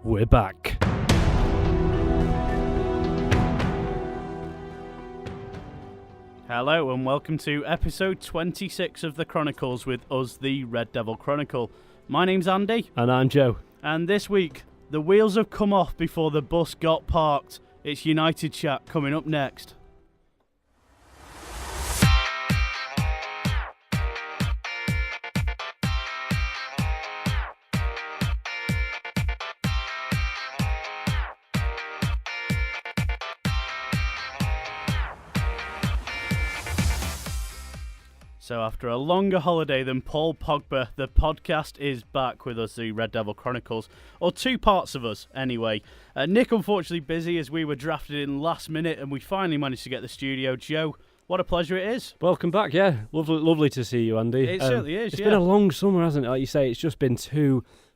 We're back. Hello and welcome to episode 26 of the Chronicles with us, the Red Devil Chronicle. My name's Andy. And I'm Joe. And this week, the wheels have come off before the bus got parked. It's United Chat coming up next. So after a longer holiday than Paul Pogba, the podcast is back with us, the Red Devil Chronicles, or two parts of us anyway. Nick unfortunately busy as we were drafted in last minute and we finally managed to get the studio. Joe, what a pleasure it is. Welcome back, yeah. Lovely to see you, Andy. It certainly is, It's been a long summer, hasn't it? Like you say, it's just been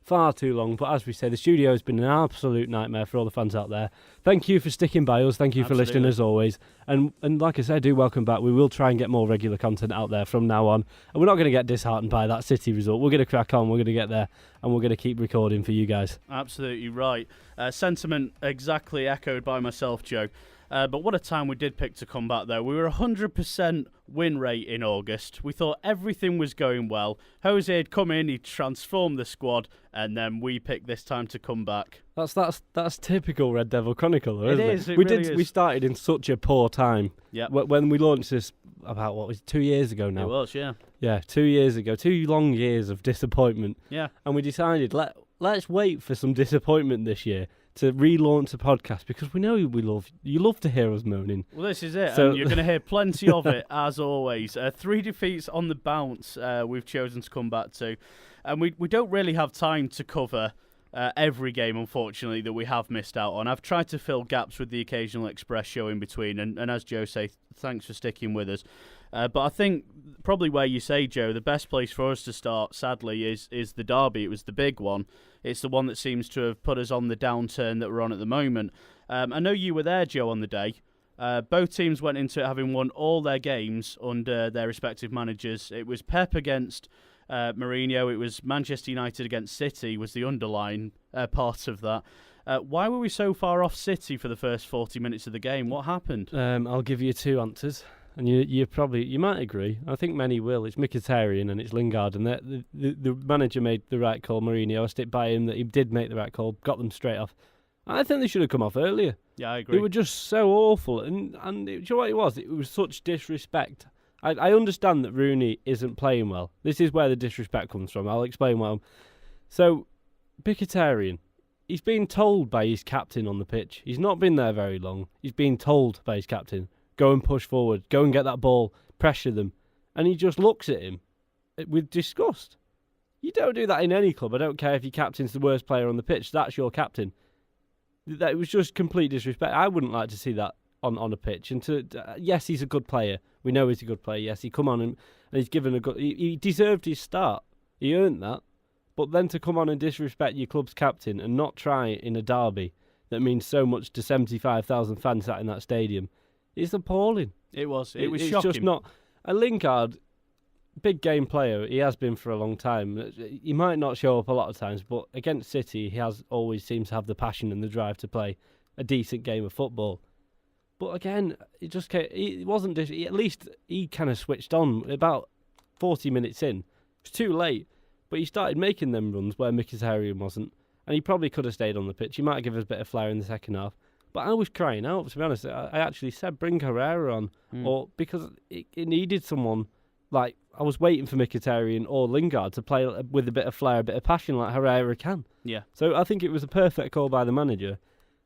far too long, but as we say, the studio has been an absolute nightmare for all the fans out there. Thank you for sticking by us, thank you for listening as always, and like I said, do welcome back. We will try and get more regular content out there from now on, and we're not going to get disheartened by that City result. We're going to crack on, we're going to get there, and we're going to keep recording for you guys. Absolutely right. Sentiment exactly echoed by myself, Joe. But what a time we did pick to come back there. We were 100% win rate in August. We thought everything was going well. Jose had come in, he'd transformed the squad, and then we picked this time to come back. That's typical Red Devil Chronicle, though, isn't it? It is, it really is. We started in such a poor time. Yeah. When we launched this about, 2 years ago now? It was, yeah. Yeah, 2 years ago. 2 long years of disappointment. Yeah. And we decided, let's wait for some disappointment this year to relaunch the podcast, because we know you love to hear us moaning. Well, this is it, so, and you're going to hear plenty of it, as always. 3 defeats on the bounce we've chosen to come back to. And we don't really have time to cover every game, unfortunately, that we have missed out on. I've tried to fill gaps with the occasional Express show in between, and as Joe said, thanks for sticking with us. But I think probably where you say, Joe, the best place for us to start, sadly, is the derby. It was the big one. It's the one that seems to have put us on the downturn that we're on at the moment. I know you were there, Joe, on the day. Both teams went into it having won all their games under their respective managers. It was Pep against Mourinho. It was Manchester United against City was the underlying part of that. Why were we so far off City for the first 40 minutes of the game? What happened? I'll give you 2 answers. And you might agree. I think many will. It's Mkhitaryan and it's Lingard, and the manager made the right call. Mourinho, I stick by him that he did make the right call, got them straight off. I think they should have come off earlier. Yeah, I agree. They were just so awful, and do you know what it was? It was such disrespect. I understand that Rooney isn't playing well. This is where the disrespect comes from. I'll explain why. So, Mkhitaryan, he's been told by his captain on the pitch. He's not been there very long. He's been told by his captain, go and push forward, go and get that ball, pressure them. And he just looks at him with disgust. You don't do that in any club. I don't care if your captain's the worst player on the pitch. That's your captain. That was just complete disrespect. I wouldn't like to see that on a pitch. And yes, he's a good player. We know he's a good player. Yes, he come on and he's given a good... He deserved his start. He earned that. But then to come on and disrespect your club's captain and not try in a derby that means so much to 75,000 fans sat in that stadium... It's appalling. It was it's shocking. It's just not... A Lingard, big game player, he has been for a long time. He might not show up a lot of times, but against City, he has always seems to have the passion and the drive to play a decent game of football. But again, it wasn't... At least he kind of switched on about 40 minutes in. It was too late, but he started making them runs where Mkhitaryan wasn't, and he probably could have stayed on the pitch. He might have given us a bit of flair in the second half. But I was crying out, to be honest. I actually said, bring Herrera on, or because it needed someone. Like, I was waiting for Mkhitaryan or Lingard to play with a bit of flair, a bit of passion like Herrera can. Yeah. So I think it was a perfect call by the manager.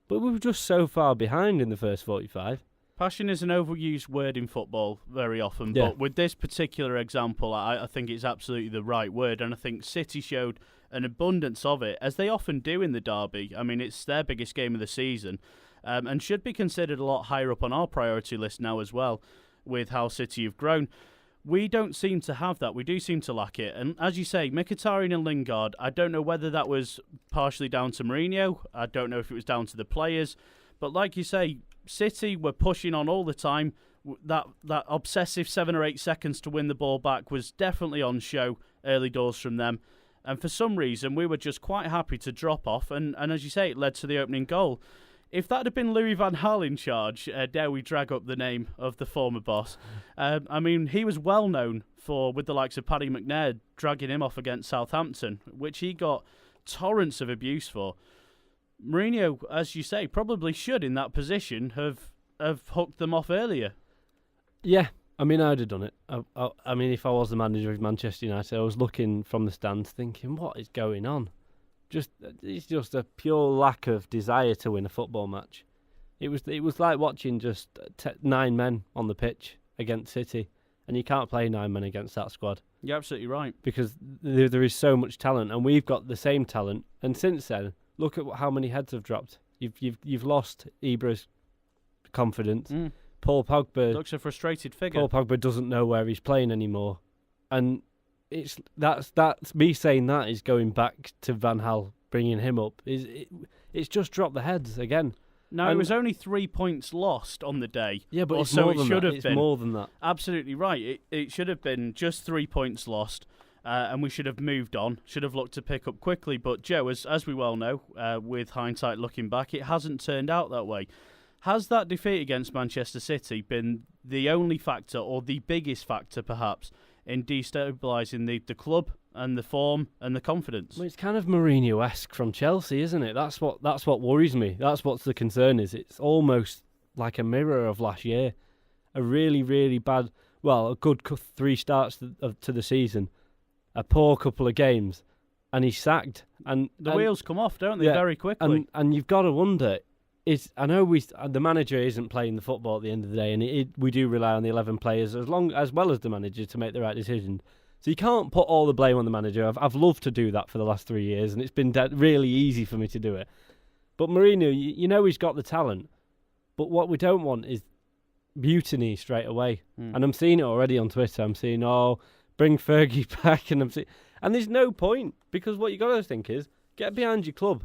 But we were just so far behind in the first 45. Passion is an overused word in football very often, Yeah. but with this particular example, I think it's absolutely the right word, and I think City showed an abundance of it, as they often do in the derby. I mean, it's their biggest game of the season. And should be considered a lot higher up on our priority list now as well, with how City have grown. We don't seem to have that. We do seem to lack it. And as you say, Mkhitaryan and Lingard, I don't know whether that was partially down to Mourinho. I don't know if it was down to the players. But like you say, City were pushing on all the time. That obsessive 7 or 8 seconds to win the ball back was definitely on show early doors from them. And for some reason, we were just quite happy to drop off. And as you say, it led to the opening goal. If that had been Louis van Gaal in charge, dare we drag up the name of the former boss? I mean, he was well known for, with the likes of Paddy McNair, dragging him off against Southampton, which he got torrents of abuse for. Mourinho, as you say, probably should, in that position, have hooked them off earlier. Yeah, I mean, I'd have done it. I mean, if I was the manager of Manchester United, I was looking from the stands thinking, what is going on? It's just a pure lack of desire to win a football match. It was like watching just 9 men on the pitch against City, and you can't play 9 men against that squad. You're absolutely right. Because there is so much talent, and we've got the same talent. And since then, look at how many heads have dropped. You've lost Ibra's confidence. Paul Pogba looks a frustrated figure. Paul Pogba doesn't know where he's playing anymore, and that's me saying that is going back to Van Gaal bringing him up. It's just dropped the heads again. No, it was only 3 points lost on the day. Yeah, but it's so more it than should that. have It's been more than that. Absolutely right. It should have been just 3 points lost, and we should have moved on. Should have looked to pick up quickly. But Joe, as we well know, with hindsight looking back, it hasn't turned out that way. Has that defeat against Manchester City been the only factor, or the biggest factor perhaps, in destabilising the club and the form and the confidence? Well, it's kind of Mourinho-esque from Chelsea, isn't it? That's what worries me. That's what the concern is. It's almost like a mirror of last year. A really, really bad, a good 3 starts to the season, a poor couple of games, and he's sacked. And the wheels come off, don't they, very quickly? And you've got to wonder. I know the manager isn't playing the football at the end of the day, and we do rely on the 11 players as well as the manager to make the right decision. So you can't put all the blame on the manager. I've loved to do that for the last 3 years, and it's been really easy for me to do it. But Mourinho, you know he's got the talent, but what we don't want is mutiny straight away. And I'm seeing it already on Twitter. I'm seeing, bring Fergie back, and there's no point, because what you got to think is get behind your club.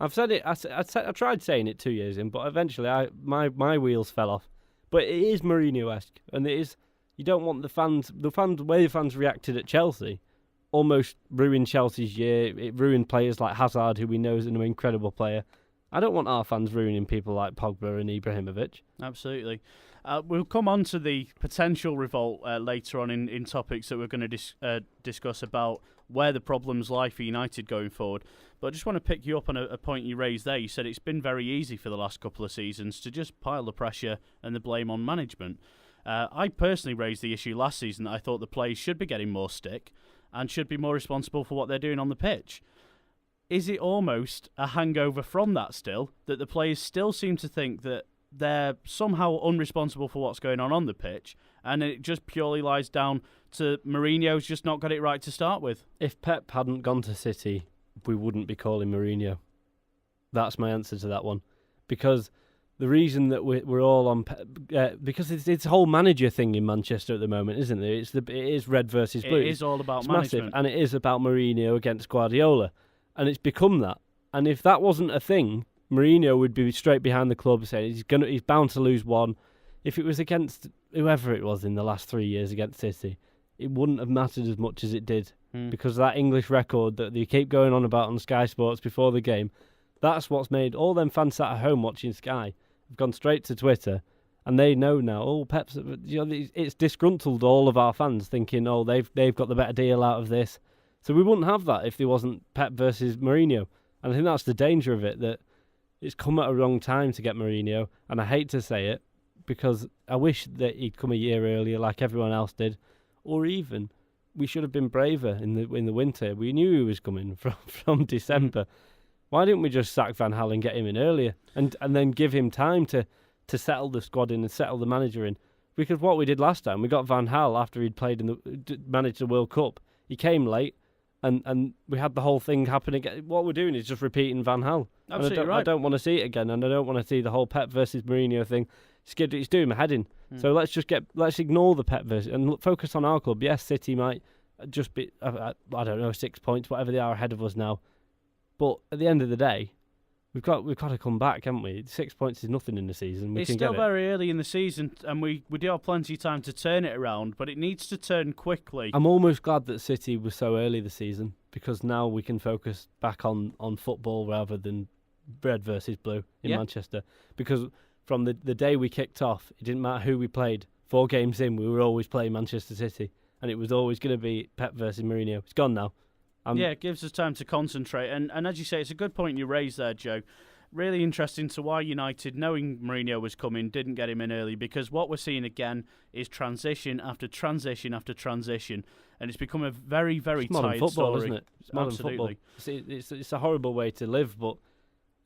I've said it. I tried saying it 2 years in, but eventually my wheels fell off. But it is Mourinho-esque, and it is. You don't want the way the fans reacted at Chelsea, almost ruined Chelsea's year. It ruined players like Hazard, who we know is an incredible player. I don't want our fans ruining people like Pogba and Ibrahimovic. Absolutely. We'll come on to the potential revolt later on in topics that we're going to discuss about where the problems lie for United going forward. But I just want to pick you up on a point you raised there. You said it's been very easy for the last couple of seasons to just pile the pressure and the blame on management. I personally raised the issue last season that I thought the players should be getting more stick and should be more responsible for what they're doing on the pitch. Is it almost a hangover from that still, that the players still seem to think that they're somehow unresponsible for what's going on the pitch, and it just purely lies down to Mourinho's just not got it right to start with? If Pep hadn't gone to City, we wouldn't be calling Mourinho. That's my answer to that one. Because the reason that we're all on because it's a whole manager thing in Manchester at the moment, isn't it? It is red versus blue. It is all about management, massive, and it is about Mourinho against Guardiola, and it's become that. And if that wasn't a thing, Mourinho would be straight behind the club saying he's bound to lose one. If it was against whoever it was in the last 3 years against City, it wouldn't have mattered as much as it did, because that English record that they keep going on about on Sky Sports before the game, that's what's made all them fans sat at home watching Sky have gone straight to Twitter, and they know now. Pep's, it's disgruntled all of our fans, thinking, they've got the better deal out of this. So we wouldn't have that if there wasn't Pep versus Mourinho, and I think that's the danger of it, that it's come at a wrong time to get Mourinho, and I hate to say it because I wish that he'd come a year earlier like everyone else did, or even we should have been braver in the winter. We knew he was coming from December. Why didn't we just sack Van Gaal and get him in earlier, and then give him time to settle the squad in and settle the manager in? Because what we did last time, we got Van Gaal after he'd managed the World Cup. He came late, and we had the whole thing happen again. What we're doing is just repeating Van Gaal. Absolutely right. I don't want to see it again, and I don't want to see the whole Pep versus Mourinho thing. It's doing my head in. So let's ignore the Pep versus and focus on our club. Yes, City might just be, I don't know, 6 points, whatever they are ahead of us now. But at the end of the day, we've got to come back, haven't we? 6 points is nothing in the season. It's still very early in the season, and we do have plenty of time to turn it around, but it needs to turn quickly. I'm almost glad that City was so early this season, because now we can focus back on football rather than red versus blue in Manchester. Because from the day we kicked off, it didn't matter who we played. 4 games in, we were always playing Manchester City, and it was always going to be Pep versus Mourinho. It's gone now. It gives us time to concentrate. And as you say, it's a good point you raised there, Joe. Really interesting to why United, knowing Mourinho was coming, didn't get him in early, because what we're seeing again is transition after transition after transition, and it's become a very, very it's modern tired football, story. Isn't it? It's modern Absolutely. football. It's a horrible way to live, but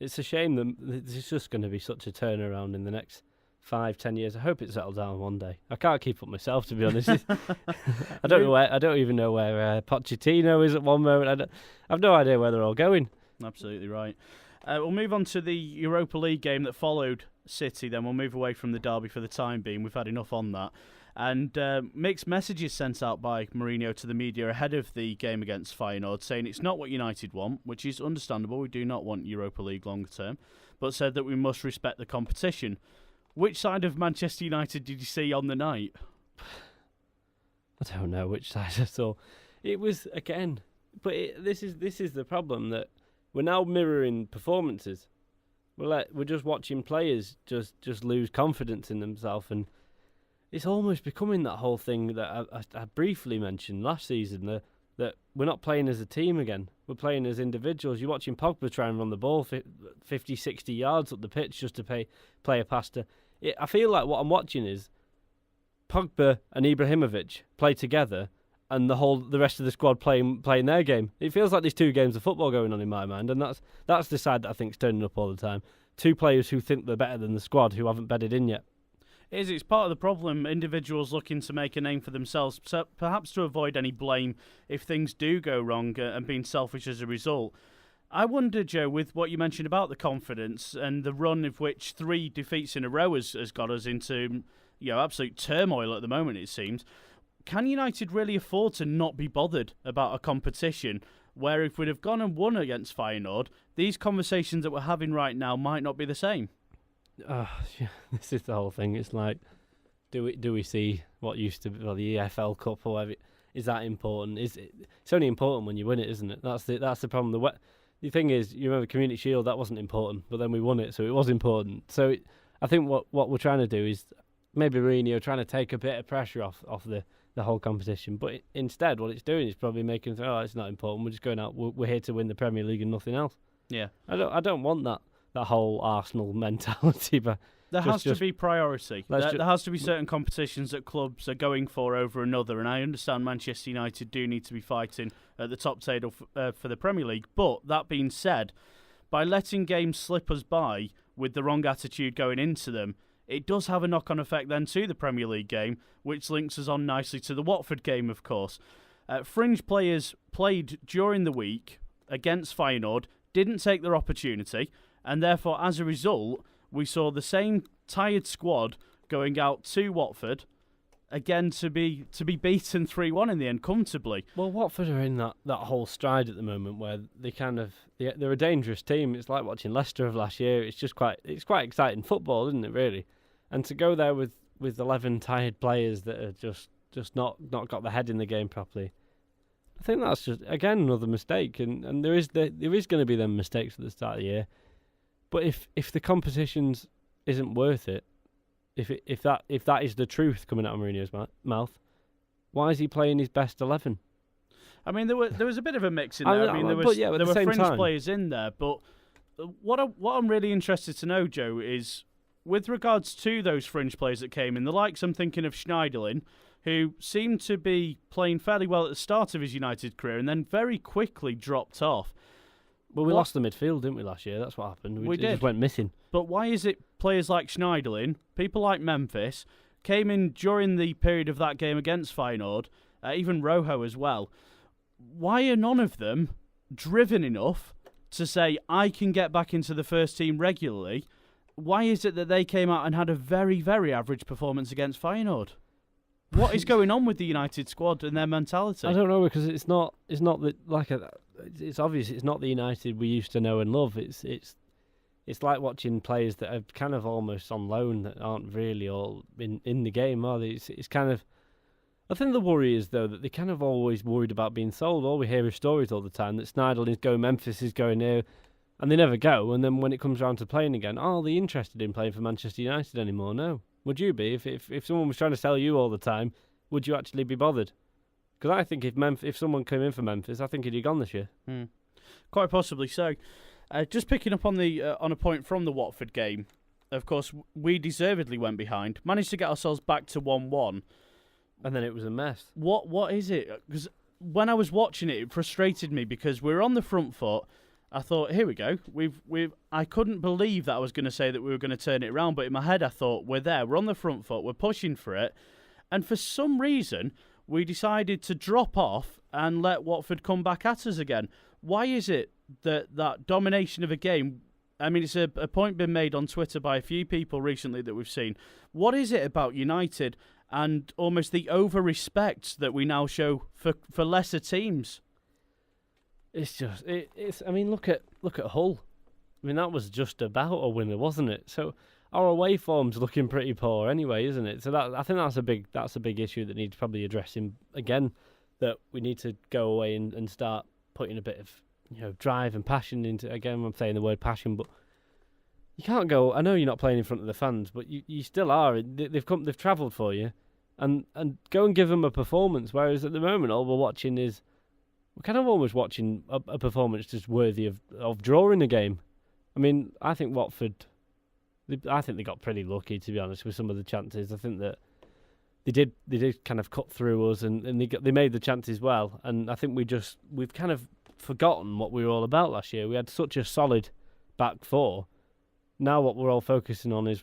it's a shame that there's just going to be such a turnaround in the next 5-10 years. I hope it settles down one day. I can't keep up myself, to be honest. I don't know where. I don't even know where Pochettino is at one moment. I've no idea where they're all going. Absolutely right. We'll move on to the Europa League game that followed City. Then we'll move away from the derby for the time being. We've had enough on that. And mixed messages sent out by Mourinho to the media ahead of the game against Feyenoord, saying it's not what United want, which is understandable. We do not want Europa League longer term, but said that we must respect the competition. Which side of Manchester United did you see on the night? I don't know which side I saw. It was, again, but this is the problem, that we're now mirroring performances. We're just watching players just lose confidence in themselves, and it's almost becoming that whole thing that I briefly mentioned last season, that we're not playing as a team again. We're playing as individuals. You're watching Pogba try and run the ball 50, 60 yards up the pitch just to play a pass to... I feel like what I'm watching is Pogba and Ibrahimovic play together, and the rest of the squad playing their game. It feels like there's 2 games of football going on in my mind, and that's the side that I think's turning up all the time. 2 players who think they're better than the squad, who haven't bedded in yet. It's part of the problem. Individuals looking to make a name for themselves, perhaps to avoid any blame if things do go wrong, and being selfish as a result. I wonder, Joe, with what you mentioned about the confidence and the run of which 3 defeats in a row has got us into absolute turmoil at the moment, it seems. Can United really afford to not be bothered about a competition where if we'd have gone and won against Feyenoord, these conversations that we're having right now might not be the same? This is the whole thing. It's like, do we see what used to be the EFL Cup or whatever? Is that important? It's only important when you win it, isn't it? That's the problem. The thing is, you remember Community Shield, that wasn't important, but then we won it, so it was important. So I think what we're trying to do is maybe Mourinho trying to take a bit of pressure off the whole competition, but instead what it's doing is probably making think, it's not important. We're just going out. We're here to win the Premier League and nothing else. Yeah, I don't want that whole Arsenal mentality, but there has to be priority. There has to be Mm. certain competitions that clubs are going for over another, and I understand Manchester United do need to be fighting at the top table for the Premier League. But that being said, by letting games slip us by with the wrong attitude going into them, it does have a knock-on effect then to the Premier League game, which links us on nicely to the Watford game, of course. Fringe players played during the week against Feyenoord, didn't take their opportunity, and therefore, as a result, we saw the same tired squad going out to Watford again to be beaten 3-1 in the end comfortably. Well, Watford are in that whole stride at the moment where they're a dangerous team. It's like watching Leicester of last year. It's quite exciting football, isn't it, really? And to go there with 11 tired players that are just not got the head in the game properly, I think that's just again another mistake. And there is going to be them mistakes at the start of the year. But if the competitions isn't worth it, if that is the truth coming out of Mourinho's mouth, why is he playing his best 11? I mean, there was a bit of a mix in there. There were fringe players in there, but what I'm really interested to know, Joe, is with regards to those fringe players that came in, the likes I'm thinking of Schneiderlin, who seemed to be playing fairly well at the start of his United career and then very quickly dropped off. Well, we lost the midfield, didn't we, last year? That's what happened. We did. It just went missing. But why is it players like Schneiderlin, people like Memphis, came in during the period of that game against Feyenoord, even Rojo as well? Why are none of them driven enough to say, I can get back into the first team regularly? Why is it that they came out and had a very, very average performance against Feyenoord? What is going on with the United squad and their mentality? I don't know, because it's obvious it's not the United we used to know and love. It's like watching players that are kind of almost on loan that aren't really all in the game, are they? It's kind of I think the worry is, though, that they kind of always worried about being sold. All we hear is stories all the time that Sneijder is going, Memphis is going here, and they never go. And then when it comes around to playing again, are they interested in playing for Manchester United anymore? No. Would you be? If someone was trying to sell you all the time, would you actually be bothered? Because I think if someone came in for Memphis, I think he'd have gone this year. Quite possibly so. Just picking up on a point from the Watford game, of course, we deservedly went behind, managed to get ourselves back to 1-1. And then it was a mess. What is it? Because when I was watching it, it frustrated me because we're on the front foot. I thought, here we go. I couldn't believe that I was going to say that we were going to turn it around, but in my head I thought, we're there, we're on the front foot, we're pushing for it. And for some reason, we decided to drop off and let Watford come back at us again. Why is it that domination of a game, I mean, it's a point been made on Twitter by a few people recently that we've seen. What is it about United and almost the over-respect that we now show for lesser teams? It's just, I mean, look at Hull. I mean, that was just about a winner, wasn't it? So our away form's looking pretty poor anyway, isn't it? So I think that's a big issue that needs probably addressing again. That we need to go away and start putting a bit of drive and passion into. Again, I'm saying the word passion, but you can't go. I know you're not playing in front of the fans, but you still are. They've travelled for you, and go and give them a performance. Whereas at the moment, all we're watching is. We're kind of almost watching a performance just worthy of drawing a game. I mean, I think Watford, I think they got pretty lucky, to be honest, with some of the chances. I think that they did kind of cut through us and they made the chances well. And I think we've kind of forgotten what we were all about last year. We had such a solid back four. Now what we're all focusing on is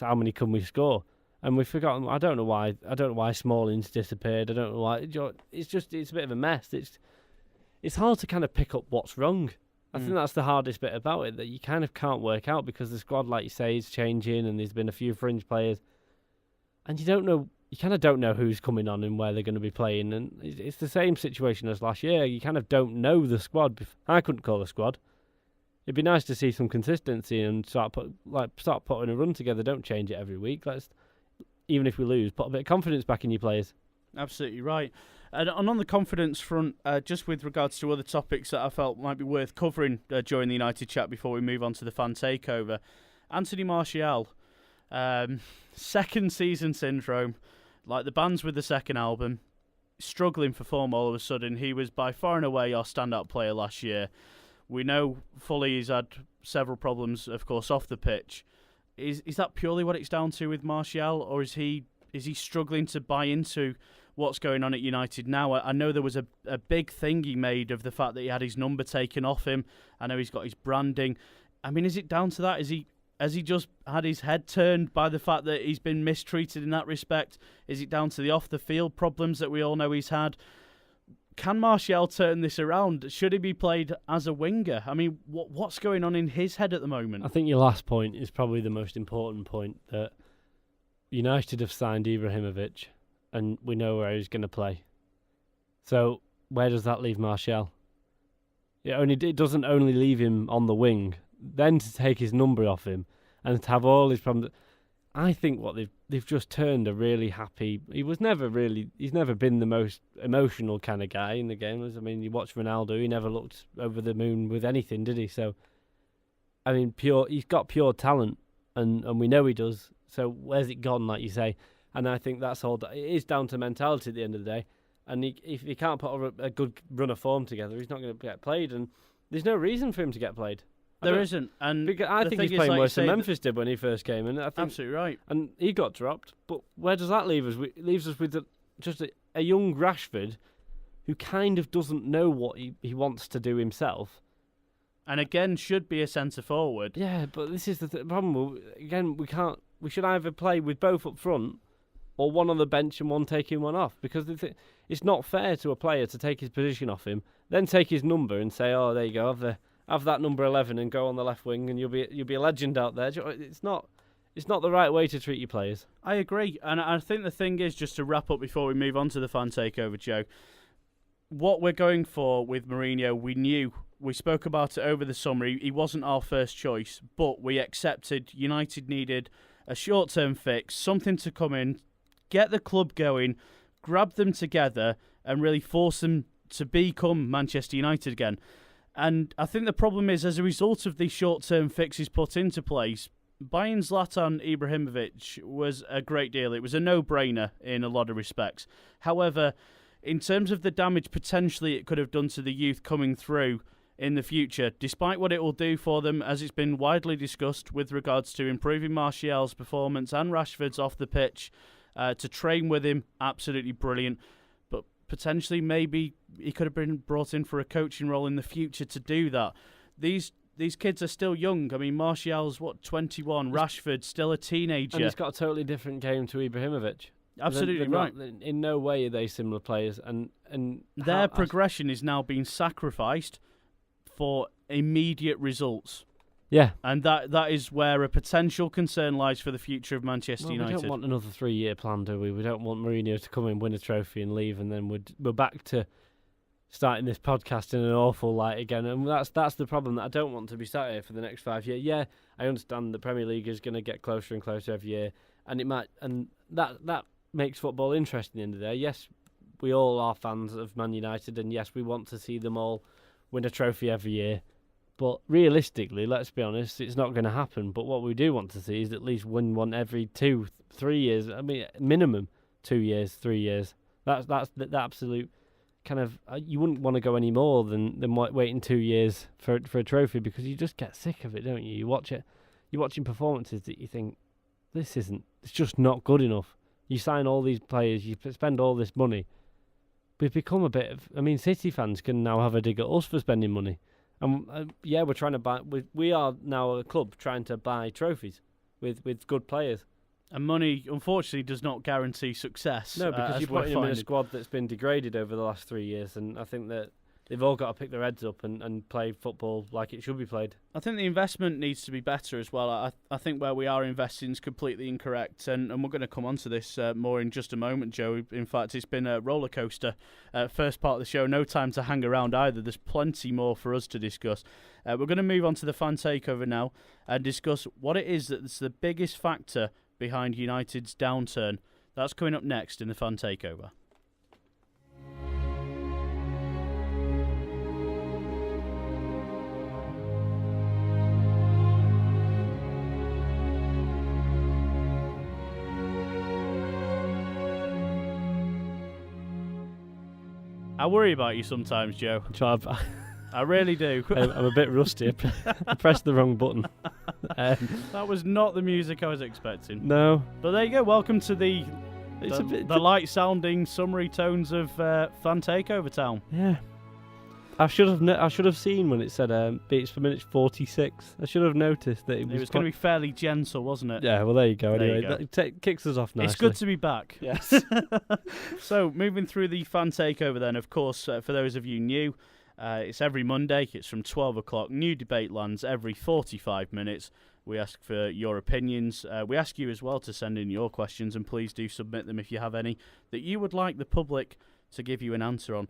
how many can we score. And we've forgotten. I don't know why Smalling's disappeared. I don't know why. It's a bit of a mess. It's hard to kind of pick up what's wrong. I think that's the hardest bit about it, that you kind of can't work out because the squad, like you say, is changing and there's been a few fringe players. And you kind of don't know who's coming on and where they're going to be playing. And it's the same situation as last year. You kind of don't know the squad. I couldn't call the squad. It'd be nice to see some consistency and start putting a run together. Don't change it every week. Even if we lose, put a bit of confidence back in your players. Absolutely right. And on the confidence front, just with regards to other topics that I felt might be worth covering during the United chat before we move on to the fan takeover, Anthony Martial, second season syndrome, like the bands with the second album, struggling for form all of a sudden. He was by far and away our standout player last year. We know fully he's had several problems, of course, off the pitch. Is that purely what it's down to with Martial, or is he struggling to buy into what's going on at United now? I know there was a big thing he made of the fact that he had his number taken off him. I know he's got his branding. I mean, is it down to that? Has he just had his head turned by the fact that he's been mistreated in that respect? Is it down to the off-the-field problems that we all know he's had? Can Martial turn this around? Should he be played as a winger? I mean, what's going on in his head at the moment? I think your last point is probably the most important point, that United have signed Ibrahimovic and we know where he's going to play. So where does that leave Martial? It doesn't only leave him on the wing, then to take his number off him and to have all his problems. I think what they've just turned a really happy. He's never been the most emotional kind of guy in the game. I mean, you watch Ronaldo, he never looked over the moon with anything, did he? So, I mean, he's got pure talent, and we know he does. So where's it gone, like you say? And I think that's all. It is down to mentality at the end of the day. And if he can't put a good run of form together, he's not going to get played. And there's no reason for him to get played. There isn't. And I think he's playing worse than Memphis did when he first came in. I think, absolutely right. And he got dropped. But where does that leave us? It leaves us with just a young Rashford who kind of doesn't know what he wants to do himself. And again, should be a centre forward. Yeah, but this is the problem. Again, we should either play with both up front or one on the bench and one taking one off, because it's not fair to a player to take his position off him, then take his number and say, "Oh, there you go, have that number 11 and go on the left wing, and you'll be a legend out there." It's not the right way to treat your players. I agree, and I think the thing is, just to wrap up before we move on to the fan takeover, Joe, what we're going for with Mourinho, we spoke about it over the summer. He wasn't our first choice, but we accepted United needed a short-term fix, something to come in, get the club going, grab them together and really force them to become Manchester United again. And I think the problem is, as a result of these short-term fixes put into place, buying Zlatan Ibrahimovic was a great deal. It was a no-brainer in a lot of respects. However, in terms of the damage potentially it could have done to the youth coming through in the future, despite what it will do for them, as it's been widely discussed with regards to improving Martial's performance and Rashford's off the pitch, to train with him, absolutely brilliant. But potentially maybe he could have been brought in for a coaching role in the future to do that. These kids are still young. I mean, Martial's, 21, Rashford's still a teenager. And he's got a totally different game to Ibrahimovic. Absolutely they're right. Not, in no way are they similar players. And their progression is now being sacrificed for immediate results. Yeah. And that is where a potential concern lies for the future of Manchester United. We don't want another 3-year plan, do we? We don't want Mourinho to come in, win a trophy and leave, and then we're back to starting this podcast in an awful light again. And that's the problem, that I don't want to be sat here for the next 5 years. Yeah, I understand the Premier League is going to get closer and closer every year, and that makes football interesting in the day. Yes, we all are fans of Man United, and yes, we want to see them all win a trophy every year. But realistically, let's be honest, it's not going to happen. But what we do want to see is at least win one every 2-3 years. I mean, minimum 2 years, 3 years. That's the absolute kind of. You wouldn't want to go any more than waiting 2 years for a trophy, because you just get sick of it, don't you? You watch it, you're watching performances that you think, it's just not good enough. You sign all these players, you spend all this money. We've become a bit of. I mean, City fans can now have a dig at us for spending money. And we're trying to buy. We are now a club trying to buy trophies with good players. And money, unfortunately, does not guarantee success. No, because you're putting them in a squad that's been degraded over the last 3 years, and I think that they've all got to pick their heads up and play football like it should be played. I think the investment needs to be better as well. I think where we are investing is completely incorrect, and we're going to come on to this more in just a moment, Joe. In fact, it's been a roller coaster first part of the show. No time to hang around either. There's plenty more for us to discuss. We're going to move on to the fan takeover now and discuss what it is that's the biggest factor behind United's downturn. That's coming up next in the fan takeover. I worry about you sometimes, Joe. I really do. I'm a bit rusty. I pressed the wrong button. That was not the music I was expecting. No. But there you go. Welcome to the light-sounding summary tones of Fan Takeover Town. Yeah. I should have seen when it said beats per minute 46. I should have noticed that it was going to be fairly gentle, wasn't it? Yeah, well, there you go. There anyway, you go. That kicks us off nicely. It's good to be back. Yes. So, moving through the Fan Takeover then, of course, for those of you new, it's every Monday. It's from 12 o'clock. New debate lands every 45 minutes. We ask for your opinions. We ask you as well to send in your questions, and please do submit them if you have any that you would like the public to give you an answer on.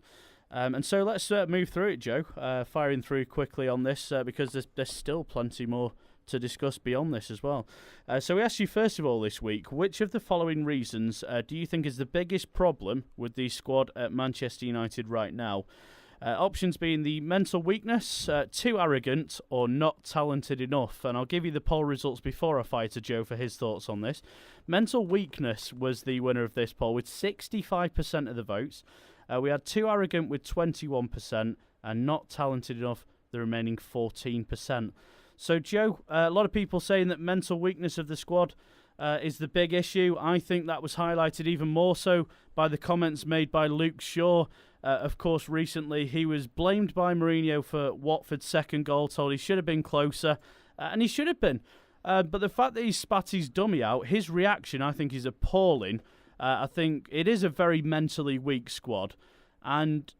And so let's move through it, Joe, firing through quickly on this because there's still plenty more to discuss beyond this as well. So we asked you first of all this week, which of the following reasons do you think is the biggest problem with the squad at Manchester United right now? Options being the mental weakness, too arrogant, or not talented enough. And I'll give you the poll results before I fire to Joe for his thoughts on this. Mental weakness was the winner of this poll with 65% of the votes. We had too arrogant with 21% and not talented enough, the remaining 14%. So, Joe, a lot of people saying that mental weakness of the squad is the big issue. I think that was highlighted even more so by the comments made by Luke Shaw. Of course, recently he was blamed by Mourinho for Watford's second goal, told he should have been closer, and he should have been. But the fact that he spat his dummy out, his reaction, I think, is appalling. I think it is a very mentally weak squad, and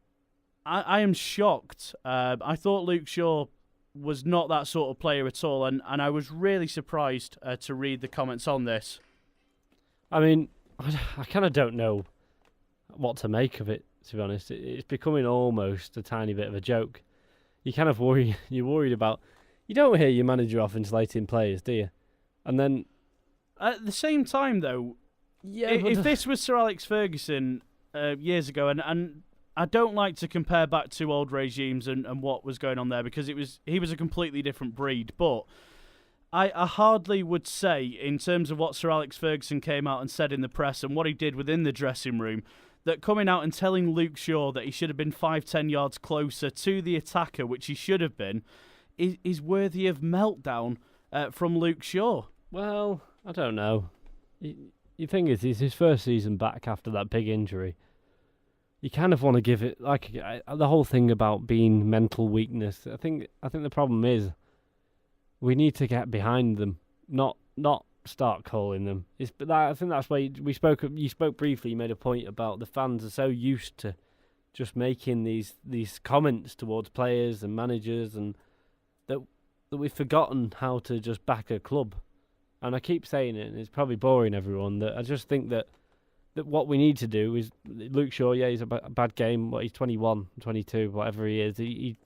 I am shocked. I thought Luke Shaw was not that sort of player at all, and I was really surprised to read the comments on this. I mean, I kind of don't know what to make of it, to be honest. It's becoming almost a tiny bit of a joke. You kind of worry. You're worried about. You don't hear your manager off insulating players, do you? And then at the same time, though. Yeah, if this was Sir Alex Ferguson, years ago, and I don't like to compare back to old regimes and what was going on there because he was a completely different breed. But I hardly would say, in terms of what Sir Alex Ferguson came out and said in the press and what he did within the dressing room, that coming out and telling Luke Shaw that he should have been 5-10 yards closer to the attacker, which he should have been, is worthy of meltdown from Luke Shaw. Well, I don't know. The thing is, it's his first season back after that big injury. You kind of want to give it, like, the whole thing about being mental weakness. I think the problem is we need to get behind them, not start calling them. I think that's why you spoke briefly. You made a point about the fans are so used to just making these comments towards players and managers, and that we've forgotten how to just back a club. And I keep saying it, and it's probably boring everyone. That I just think that what we need to do is Luke Shaw. Yeah, he's a bad game. He's 21, 22, whatever he is. He's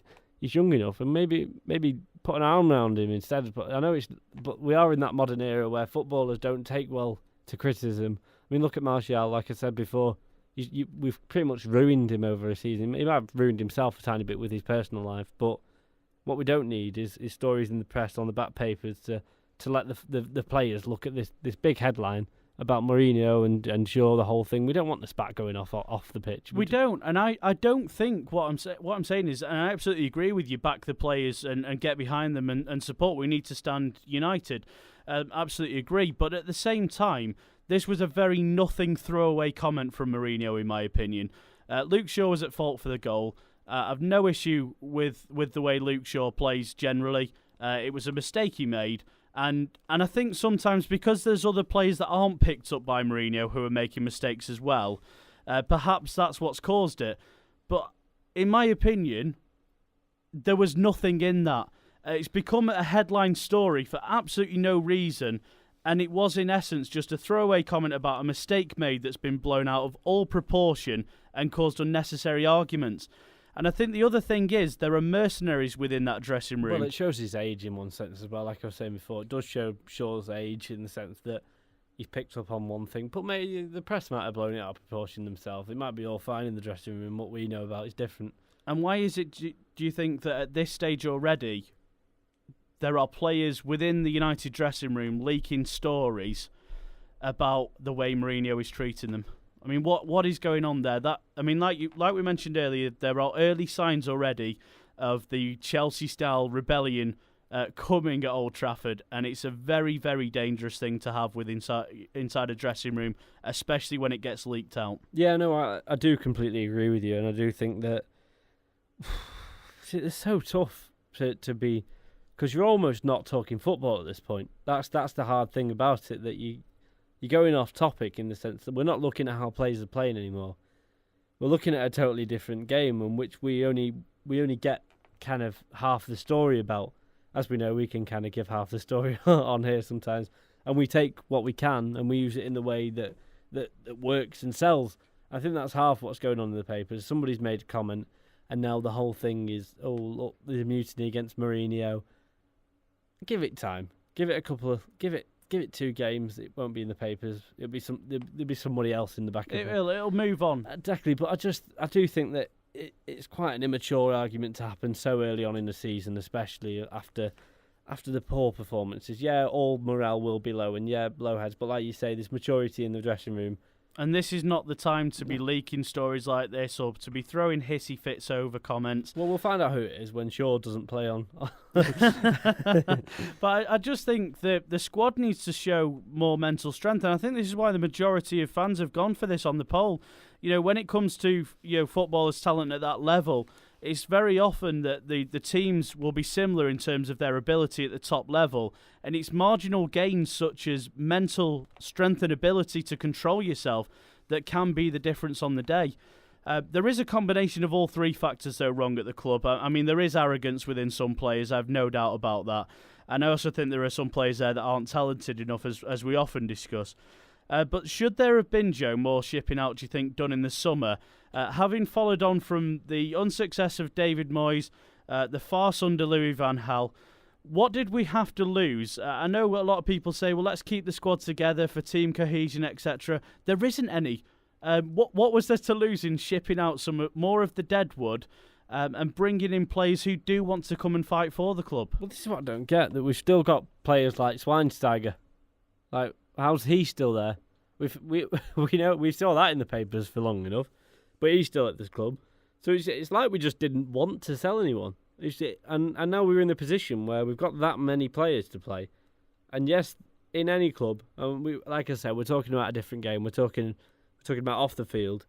young enough, and maybe put an arm around him instead. But I know but we are in that modern era where footballers don't take well to criticism. I mean, look at Martial. Like I said before, we've pretty much ruined him over a season. He might have ruined himself a tiny bit with his personal life, but what we don't need is stories in the press on the back papers to let the players look at this big headline about Mourinho and Shaw, the whole thing. We don't want the spat going off the pitch. We don't, and I don't think what I'm saying is, and I absolutely agree with you, back the players and get behind them and support. We need to stand united. Absolutely agree. But at the same time, this was a very nothing throwaway comment from Mourinho, in my opinion. Luke Shaw was at fault for the goal. I've no issue with the way Luke Shaw plays generally. It was a mistake he made. And I think sometimes because there's other players that aren't picked up by Mourinho who are making mistakes as well, perhaps that's what's caused it. But in my opinion, there was nothing in that. It's become a headline story for absolutely no reason, and it was in essence just a throwaway comment about a mistake made that's been blown out of all proportion and caused unnecessary arguments. And I think the other thing is there are mercenaries within that dressing room. Well, it shows his age in one sense as well. Like I was saying before, it does show Shaw's age in the sense that he's picked up on one thing. But maybe the press might have blown it out of proportion themselves. It might be all fine in the dressing room. What we know about is different. And why is it, do you think, that at this stage already there are players within the United dressing room leaking stories about the way Mourinho is treating them? I mean, what is going on there? Like we mentioned earlier, there are early signs already of the Chelsea-style rebellion coming at Old Trafford, and it's a very, very dangerous thing to have with inside a dressing room, especially when it gets leaked out. Yeah, no, I do completely agree with you, and I do think that it's so tough to be, because you're almost not talking football at this point. That's the hard thing about it, that you're going off topic in the sense that we're not looking at how players are playing anymore. We're looking at a totally different game, in which we only get kind of half the story about. As we know, we can kind of give half the story on here sometimes, and we take what we can and we use it in the way that works and sells. I think that's half what's going on in the papers. Somebody's made a comment, and now the whole thing is, oh look, there's a mutiny against Mourinho. Give it time. Give it Give it 2 games. It won't be in the papers. There'll be somebody else in the back of it. It'll move on. Exactly, but I do think that it's quite an immature argument to happen so early on in the season, especially after the poor performances. Yeah, all morale will be low, and yeah, low heads. But like you say, there's maturity in the dressing room. And this is not the time to be leaking stories like this or to be throwing hissy fits over comments. Well, we'll find out who it is when Shaw doesn't play on. But I just think that the squad needs to show more mental strength, and I think this is why the majority of fans have gone for this on the poll. You know, when it comes to footballers' talent at that level, it's very often that the teams will be similar in terms of their ability at the top level, and it's marginal gains such as mental strength and ability to control yourself that can be the difference on the day. There is a combination of all 3 factors, though, wrong at the club. I mean, there is arrogance within some players, I have no doubt about that. And I also think there are some players there that aren't talented enough, as we often discuss. But should there have been, Joe, more shipping out, do you think, done in the summer? Having followed on from the unsuccess of David Moyes, the farce under Louis van Gaal, what did we have to lose? I know a lot of people say, well, let's keep the squad together for team cohesion, etc. There isn't any. What was there to lose in shipping out some more of the deadwood and bringing in players who do want to come and fight for the club? Well, this is what I don't get, that we've still got players like Schweinsteiger. Like, how's he still there? We saw that in the papers for long enough, but he's still at this club. So it's like we just didn't want to sell anyone. And now we're in the position where we've got that many players to play. And yes, in any club, like I said, we're talking about a different game. We're talking about off the field.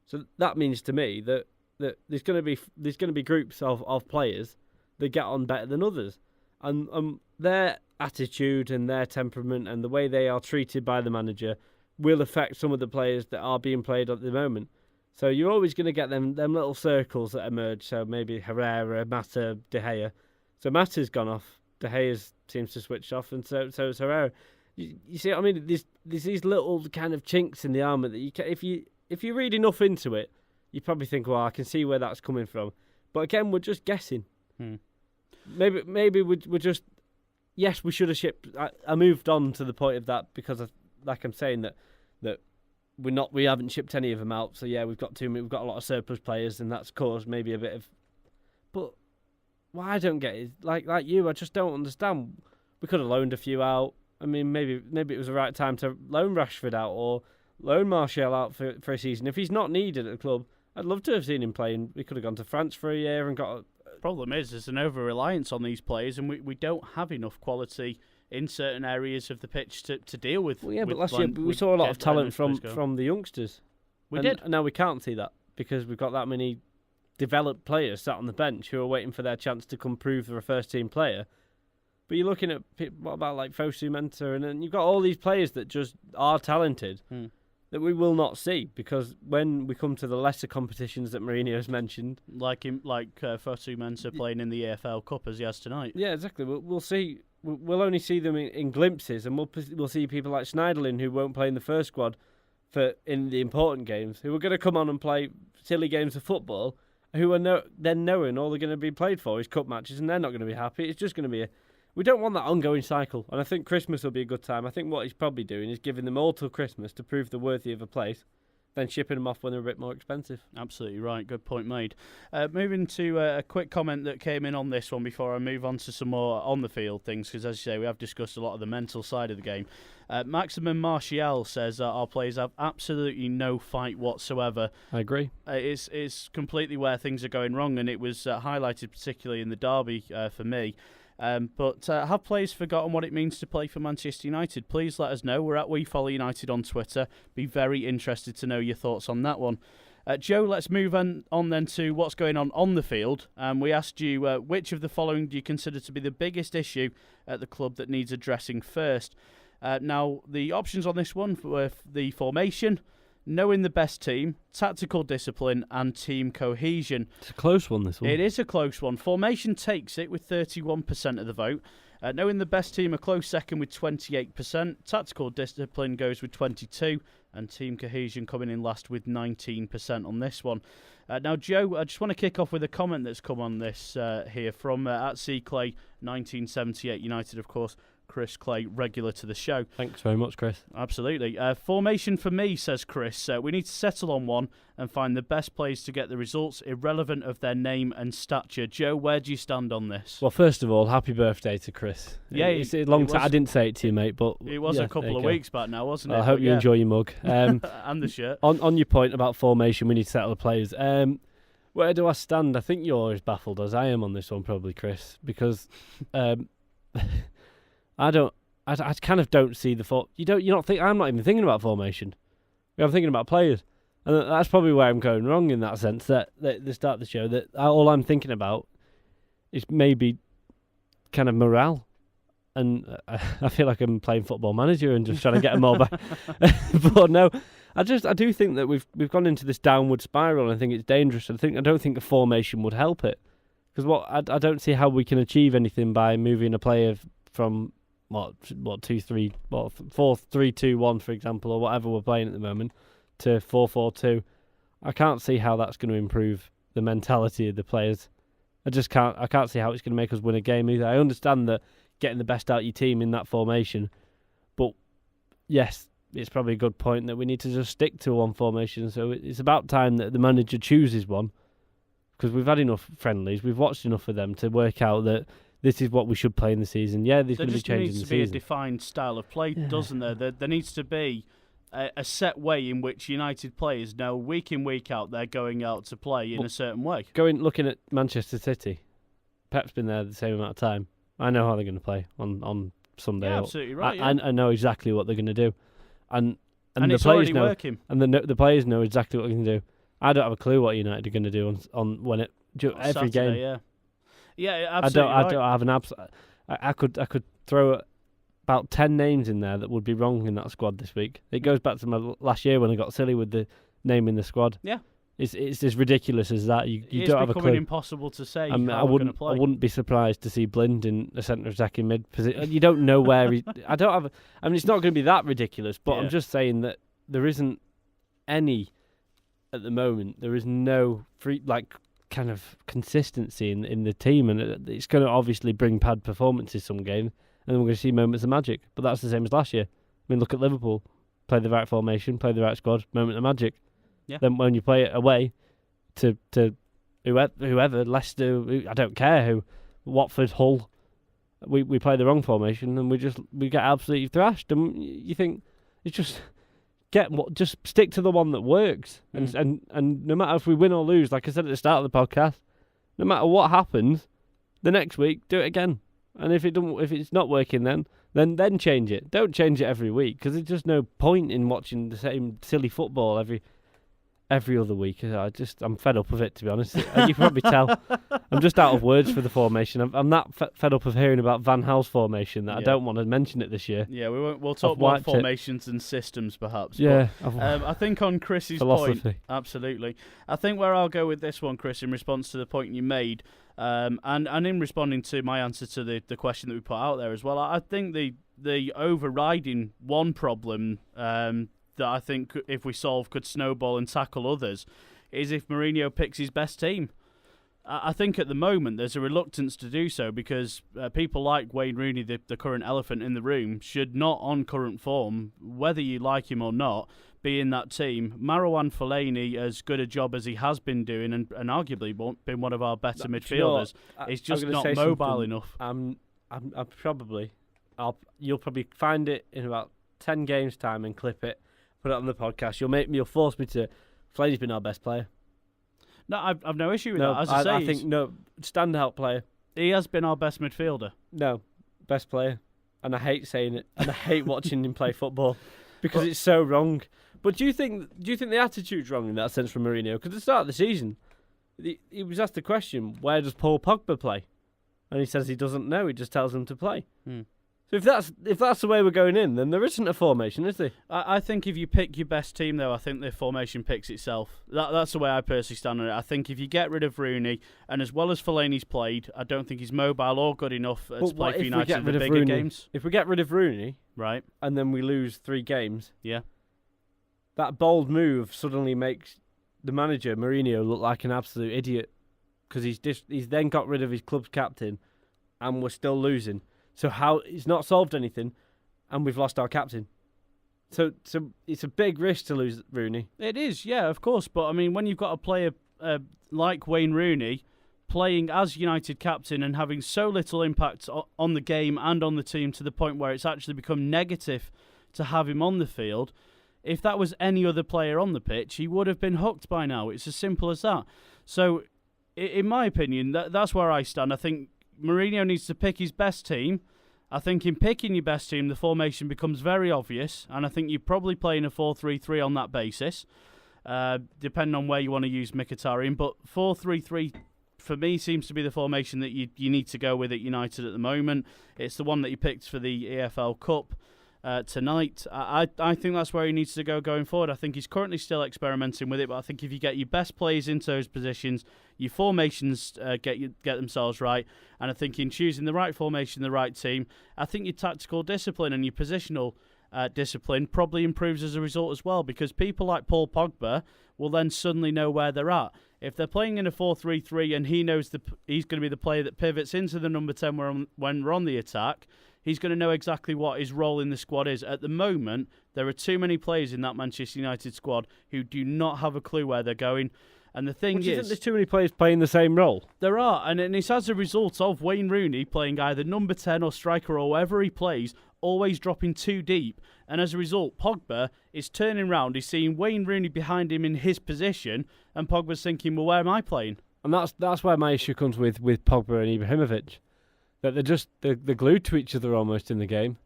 So that means to me that there's going to be groups of players that get on better than others, and their attitude and their temperament and the way they are treated by the manager will affect some of the players that are being played at the moment. So you're always going to get them little circles that emerge. So maybe Herrera, Mata, De Gea. So Mata's gone off. De Gea seems to switch off, and so is Herrera. You see what I mean? There's these little kind of chinks in the armour that if you read enough into it, you probably think, well, I can see where that's coming from. But again, we're just guessing. Maybe we're just, yes, we should have shipped. I moved on to the point of that because like I'm saying that we haven't shipped any of them out. So yeah, we've got a lot of surplus players, and that's caused maybe a bit of. But what I don't get is like you, I just don't understand. We could have loaned a few out. I mean, maybe it was the right time to loan Rashford out or loan Martial out for a season. If he's not needed at the club, I'd love to have seen him playing. We could have gone to France for a year and got. Problem is, there's an over-reliance on these players, and we don't have enough quality in certain areas of the pitch to deal with. Well, yeah, but last year we saw a lot of talent from the youngsters. We did. And now we can't see that because we've got that many developed players sat on the bench who are waiting for their chance to come prove they're a first-team player. But you're looking at, what about like Fosu Mensah, and then you've got all these players that just are talented that we will not see because when we come to the lesser competitions that Mourinho's mentioned, like Fosu Mensah playing in the EFL Cup as he has tonight. Yeah, exactly. We'll see. We'll only see them in glimpses, and we'll see people like Schneiderlin who won't play in the first squad in the important games, who are going to come on and play silly games of football, who are then knowing all they're going to be played for is cup matches, and they're not going to be happy. It's just going to be we don't want that ongoing cycle, and I think Christmas will be a good time. I think what he's probably doing is giving them all till Christmas to prove they're worthy of a place, then shipping them off when they're a bit more expensive. Absolutely right. Good point made. Moving to a quick comment that came in on this one before I move on to some more on-the-field things, because as you say, we have discussed a lot of the mental side of the game. Maximum Martial says our players have absolutely no fight whatsoever. I agree. It's completely where things are going wrong, and it was highlighted particularly in the derby for me. But have players forgotten what it means to play for Manchester United? Please let us know. We're at WeFollowUnited on Twitter. Be very interested to know your thoughts on that one. Joe, let's move on then to what's going on the field. We asked you which of the following do you consider to be the biggest issue at the club that needs addressing first? Now, the options on this one were the formation, knowing the best team, tactical discipline, and team cohesion. It's a close one, this one. It is a close one. Formation takes it with 31% of the vote. Knowing the best team, a close second with 28%. Tactical discipline goes with 22%, and team cohesion coming in last with 19% on this one. Now, Joe, I just want to kick off with a comment that's come on this here from at C Clay 1978 United, of course. Chris Clay, regular to the show. Thanks very much, Chris. Absolutely. Formation for me, says Chris. We need to settle on one and find the best players to get the results, irrelevant of their name and stature. Joe, where do you stand on this? Well, first of all, happy birthday to Chris. Yeah, it's a long time. I didn't say it to you, mate, but it was a couple of weeks back now, wasn't it? I hope you enjoy your mug. And the shirt. On your point about formation, we need to settle the players. Where do I stand? I think you're as baffled as I am on this one, probably, Chris, because I kind of don't see the you're not think I'm not even thinking about formation. I'm thinking about players, and that's probably where I'm going wrong in that sense. That at the start of the show, that all I'm thinking about is maybe kind of morale, and I feel like I'm playing Football Manager and just trying to get them all back. But no, I do think that we've gone into this downward spiral, and I think it's dangerous. I don't think a formation would help it, because I don't see how we can achieve anything by moving a player from 4-3-2-1, for example, or whatever we're playing at the moment, to 4-4-2. I can't see how that's going to improve the mentality of the players. I can't see how it's going to make us win a game either. I understand that getting the best out of your team in that formation, but yes, it's probably a good point that we need to just stick to one formation. So it's about time that the manager chooses one, because we've had enough friendlies, we've watched enough of them to work out that this is what we should play in the season. Yeah, there's going to be changes in the season. There just needs to be a defined style of play, doesn't there? There needs to be a set way in which United players know week in, week out they're going out to play in a certain way. Looking at Manchester City, Pep's been there the same amount of time. I know how they're going to play on Sunday. Yeah, absolutely right. I know exactly what they're going to do, and the it's players already know, working. and the players know exactly what they're going to do. I don't have a clue what United are going to do on when it every Saturday, game. Yeah, absolutely. I don't have an absolute. I could throw about 10 names in there that would be wrong in that squad this week. It goes back to my last year when I got silly with the name in the squad. Yeah. It's as ridiculous as that. You don't have a clue. It's becoming impossible to say how I we're going to play. I wouldn't be surprised to see Blind in the centre attacking mid position. You don't know where he. I don't have. I mean, it's not going to be that ridiculous, but I'm just saying that there isn't any at the moment. There is no kind of consistency in the team, and it's going to obviously bring bad performances some games, and then we're going to see moments of magic. But that's the same as last year. I mean, look at Liverpool. Play the right formation, play the right squad, moment of magic. Yeah. Then when you play it away to whoever, Leicester, I don't care who, Watford, Hull, we play the wrong formation and we get absolutely thrashed. And you think it's just just stick to the one that works. And no matter if we win or lose, like I said at the start of the podcast, no matter what happens, the next week do it again. And if it's not working, then change it. Don't change it every week, because there's just no point in watching the same silly football every other week. I'm fed up of it, to be honest. You can probably tell. I'm just out of words for the formation. I'm that fed up of hearing about Van Gaal's formation that I don't want to mention it this year. Yeah, we'll talk more formations and systems, perhaps. Yeah. But, I think on Chris's philosophy. point, absolutely. I think where I'll go with this one, Chris, in response to the point you made, and in responding to my answer to the question that we put out there as well, I think the overriding one problem that I think if we solve could snowball and tackle others is if Mourinho picks his best team. I think at the moment there's a reluctance to do so because people like Wayne Rooney, the current elephant in the room, should not, on current form, whether you like him or not, be in that team. Marouane Fellaini, as good a job as he has been doing and arguably been one of our better midfielders, is just not mobile enough. You'll probably find it in about 10 games time and clip it, put it on the podcast. You'll force me to. Fellaini's been our best player. No, I've no issue with that. As I think standout player. He has been our best midfielder. No, best player, and I hate saying it, and I hate watching him play football because it's so wrong. But do you think the attitude's wrong in that sense from Mourinho? Because at the start of the season, he was asked the question, "Where does Paul Pogba play?" And he says he doesn't know. He just tells him to play. So if that's the way we're going in, then there isn't a formation, is there? I think if you pick your best team, though, I think the formation picks itself. That's the way I personally stand on it. I think if you get rid of Rooney, and as well as Fellaini's played, I don't think he's mobile or good enough to play for United in the bigger games. If we get rid of Rooney, right, and then we lose 3 games, yeah, that bold move suddenly makes the manager, Mourinho, look like an absolute idiot because he's then got rid of his club's captain, and we're still losing. So he's not solved anything, and we've lost our captain. So it's a big risk to lose Rooney. It is, yeah, of course. But I mean, when you've got a player like Wayne Rooney playing as United captain and having so little impact on the game and on the team to the point where it's actually become negative to have him on the field, if that was any other player on the pitch, he would have been hooked by now. It's as simple as that. So, in my opinion, that's where I stand. I think Mourinho needs to pick his best team. I think in picking your best team, the formation becomes very obvious, and I think you're probably playing a 4-3-3 on that basis, depending on where you want to use Mkhitaryan. But 4-3-3, for me, seems to be the formation that you need to go with at United at the moment. It's the one that you picked for the EFL Cup tonight. I think that's where he needs to go going forward. I think he's currently still experimenting with it, but I think if you get your best players into those positions, your formations get themselves right, and I think in choosing the right formation, the right team, I think your tactical discipline and your positional discipline probably improves as a result as well, because people like Paul Pogba will then suddenly know where they're at. If they're playing in a 4-3-3 and he knows he's going to be the player that pivots into the number 10 when we're on the attack, he's going to know exactly what his role in the squad is. At the moment, there are too many players in that Manchester United squad who do not have a clue where they're going. And the thing is, there's too many players playing the same role. There are, and it's as a result of Wayne Rooney playing either number 10 or striker or wherever he plays, always dropping too deep. And as a result, Pogba is turning round, he's seeing Wayne Rooney behind him in his position, and Pogba's thinking, well, where am I playing? And that's where my issue comes with Pogba and Ibrahimovic. That they're glued to each other almost in the game.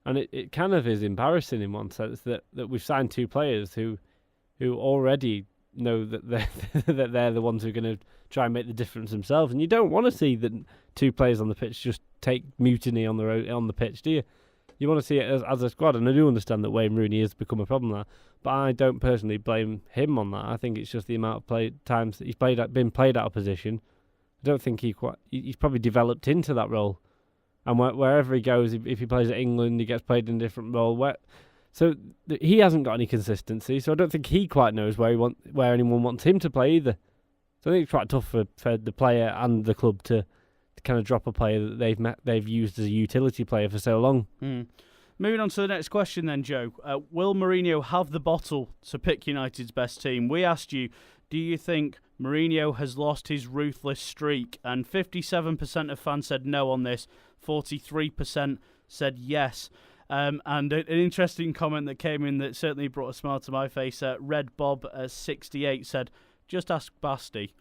And it kind of is embarrassing in one sense that we've signed two players who already know that they're the ones who are going to try and make the difference themselves, and you don't want to see that two players on the pitch just take mutiny on the pitch, do you? You want to see it as a squad, and I do understand that Wayne Rooney has become a problem there, but I don't personally blame him on that. I think it's just the amount of times that he's been played out of position. I don't think he's probably developed into that role, and wherever he goes, if he plays at England, he gets played in a different role. So he hasn't got any consistency. So I don't think he quite knows where anyone wants him to play either. So I think it's quite tough for the player and the club to kind of drop a player that they've used as a utility player for so long. Moving on to the next question then, Joe. Will Mourinho have the bottle to pick United's best team? We asked you, do you think Mourinho has lost his ruthless streak? And 57% of fans said no on this. 43% said yes. And an interesting comment that came in that certainly brought a smile to my face. Red Bob 68 said, "Just ask Basti."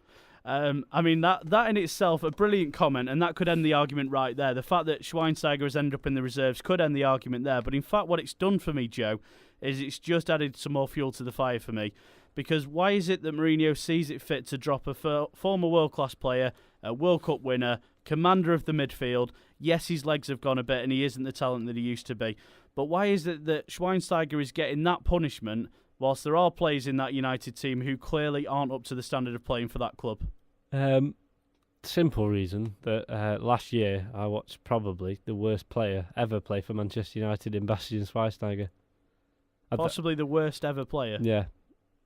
I mean, that in itself, a brilliant comment, and that could end the argument right there. The fact that Schweinsteiger has ended up in the reserves could end the argument there. But in fact, what it's done for me, Joe, is it's just added some more fuel to the fire for me. Because why is it that Mourinho sees it fit to drop a former world-class player, a World Cup winner, commander of the midfield? Yes, his legs have gone a bit and he isn't the talent that he used to be. But why is it that Schweinsteiger is getting that punishment whilst there are players in that United team who clearly aren't up to the standard of playing for that club? Simple reason that last year I watched probably the worst player ever play for Manchester United in Bastian Schweinsteiger. Possibly the worst ever player? Yeah.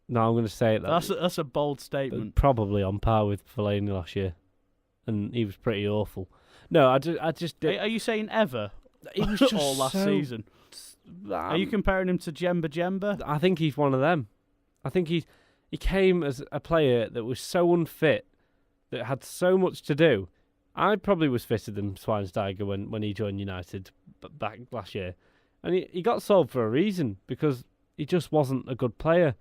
No, I'm going to say it. That's a bold statement. Probably on par with Fellaini last year. And he was pretty awful. No, I just... Are you saying ever? He was just or last season? Are you comparing him to Jemba? I think he's one of them. I think he came as a player that was so unfit, that had so much to do. I probably was fitter than Schweinsteiger when he joined United back last year. And he got sold for a reason, because he just wasn't a good player.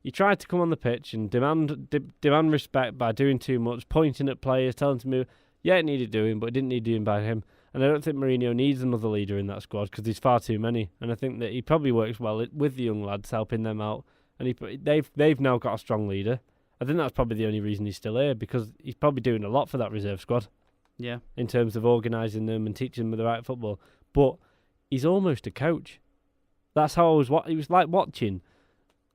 He tried to come on the pitch and demand respect by doing too much, pointing at players, telling them, yeah, it needed doing, but it didn't need doing by him. And I don't think Mourinho needs another leader in that squad because there's far too many. And I think that he probably works well with the young lads, helping them out. And they've now got a strong leader. I think that's probably the only reason he's still here, because he's probably doing a lot for that reserve squad. Yeah. In terms of organising them and teaching them the right football. But he's almost a coach. That's how it was like watching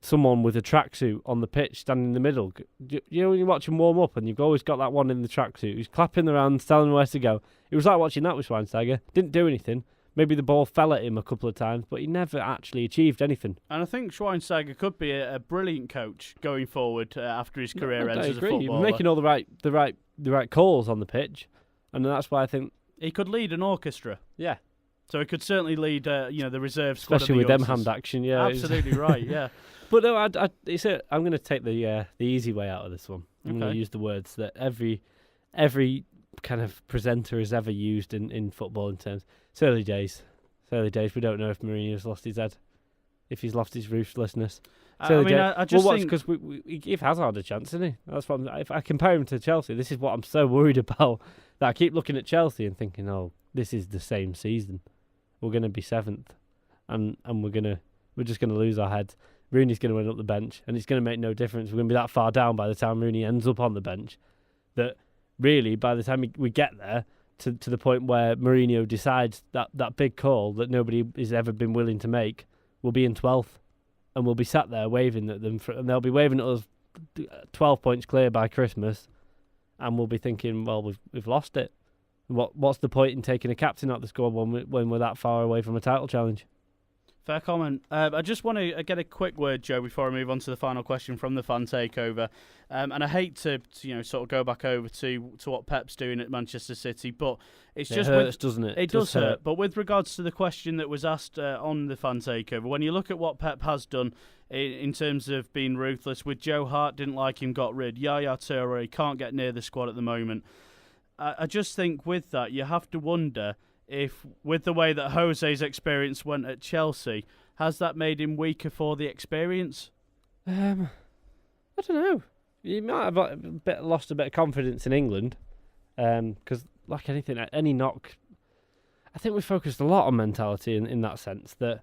someone with a tracksuit on the pitch standing in the middle. You know when you watch him warm up and you've always got that one in the tracksuit who's clapping their hands, telling them where to go. It was like watching that with Schweinsteiger. Didn't do anything. Maybe the ball fell at him a couple of times, but he never actually achieved anything. And I think Schweinsteiger could be a brilliant coach going forward after his career ends as a footballer. He's making all the right calls on the pitch, and that's why I think he could lead an orchestra. Yeah. So he could certainly lead, the reserve squad. Especially with them hand action, yeah. Absolutely right, yeah. But no, I'm going to take the easy way out of this one. I'm going to use the words that every kind of presenter has ever used in football in terms. It's early days. We don't know if Mourinho's lost his head, if he's lost his ruthlessness. I just think because he has had a chance, hasn't he? That's what if I compare him to Chelsea, this is what I'm so worried about. That I keep looking at Chelsea and thinking, oh, this is the same season. We're going to be 7th, and we're just going to lose our heads. Rooney's going to end up the bench, and it's going to make no difference. We're going to be that far down by the time Rooney ends up on the bench. That really, by the time we get there, to the point where Mourinho decides that big call that nobody has ever been willing to make, we'll be in 12th, and we'll be sat there waving at them, and they'll be waving at us 12 points clear by Christmas, and we'll be thinking, well, we've lost it. What's the point in taking a captain out of the squad when we're that far away from a title challenge? Fair comment. I just want to get a quick word, Joe, before I move on to the final question from the fan takeover. And I hate to sort of go back over to what Pep's doing at Manchester City, but it hurts, doesn't it? It does hurt. But with regards to the question that was asked on the fan takeover, when you look at what Pep has done in terms of being ruthless, with Joe Hart, didn't like him, got rid. Yaya Toure can't get near the squad at the moment. I just think with that, you have to wonder if, with the way that Jose's experience went at Chelsea, has that made him weaker for the experience? I don't know. You might have lost a bit of confidence in England, because like anything, any knock, I think we focused a lot on mentality in that sense, that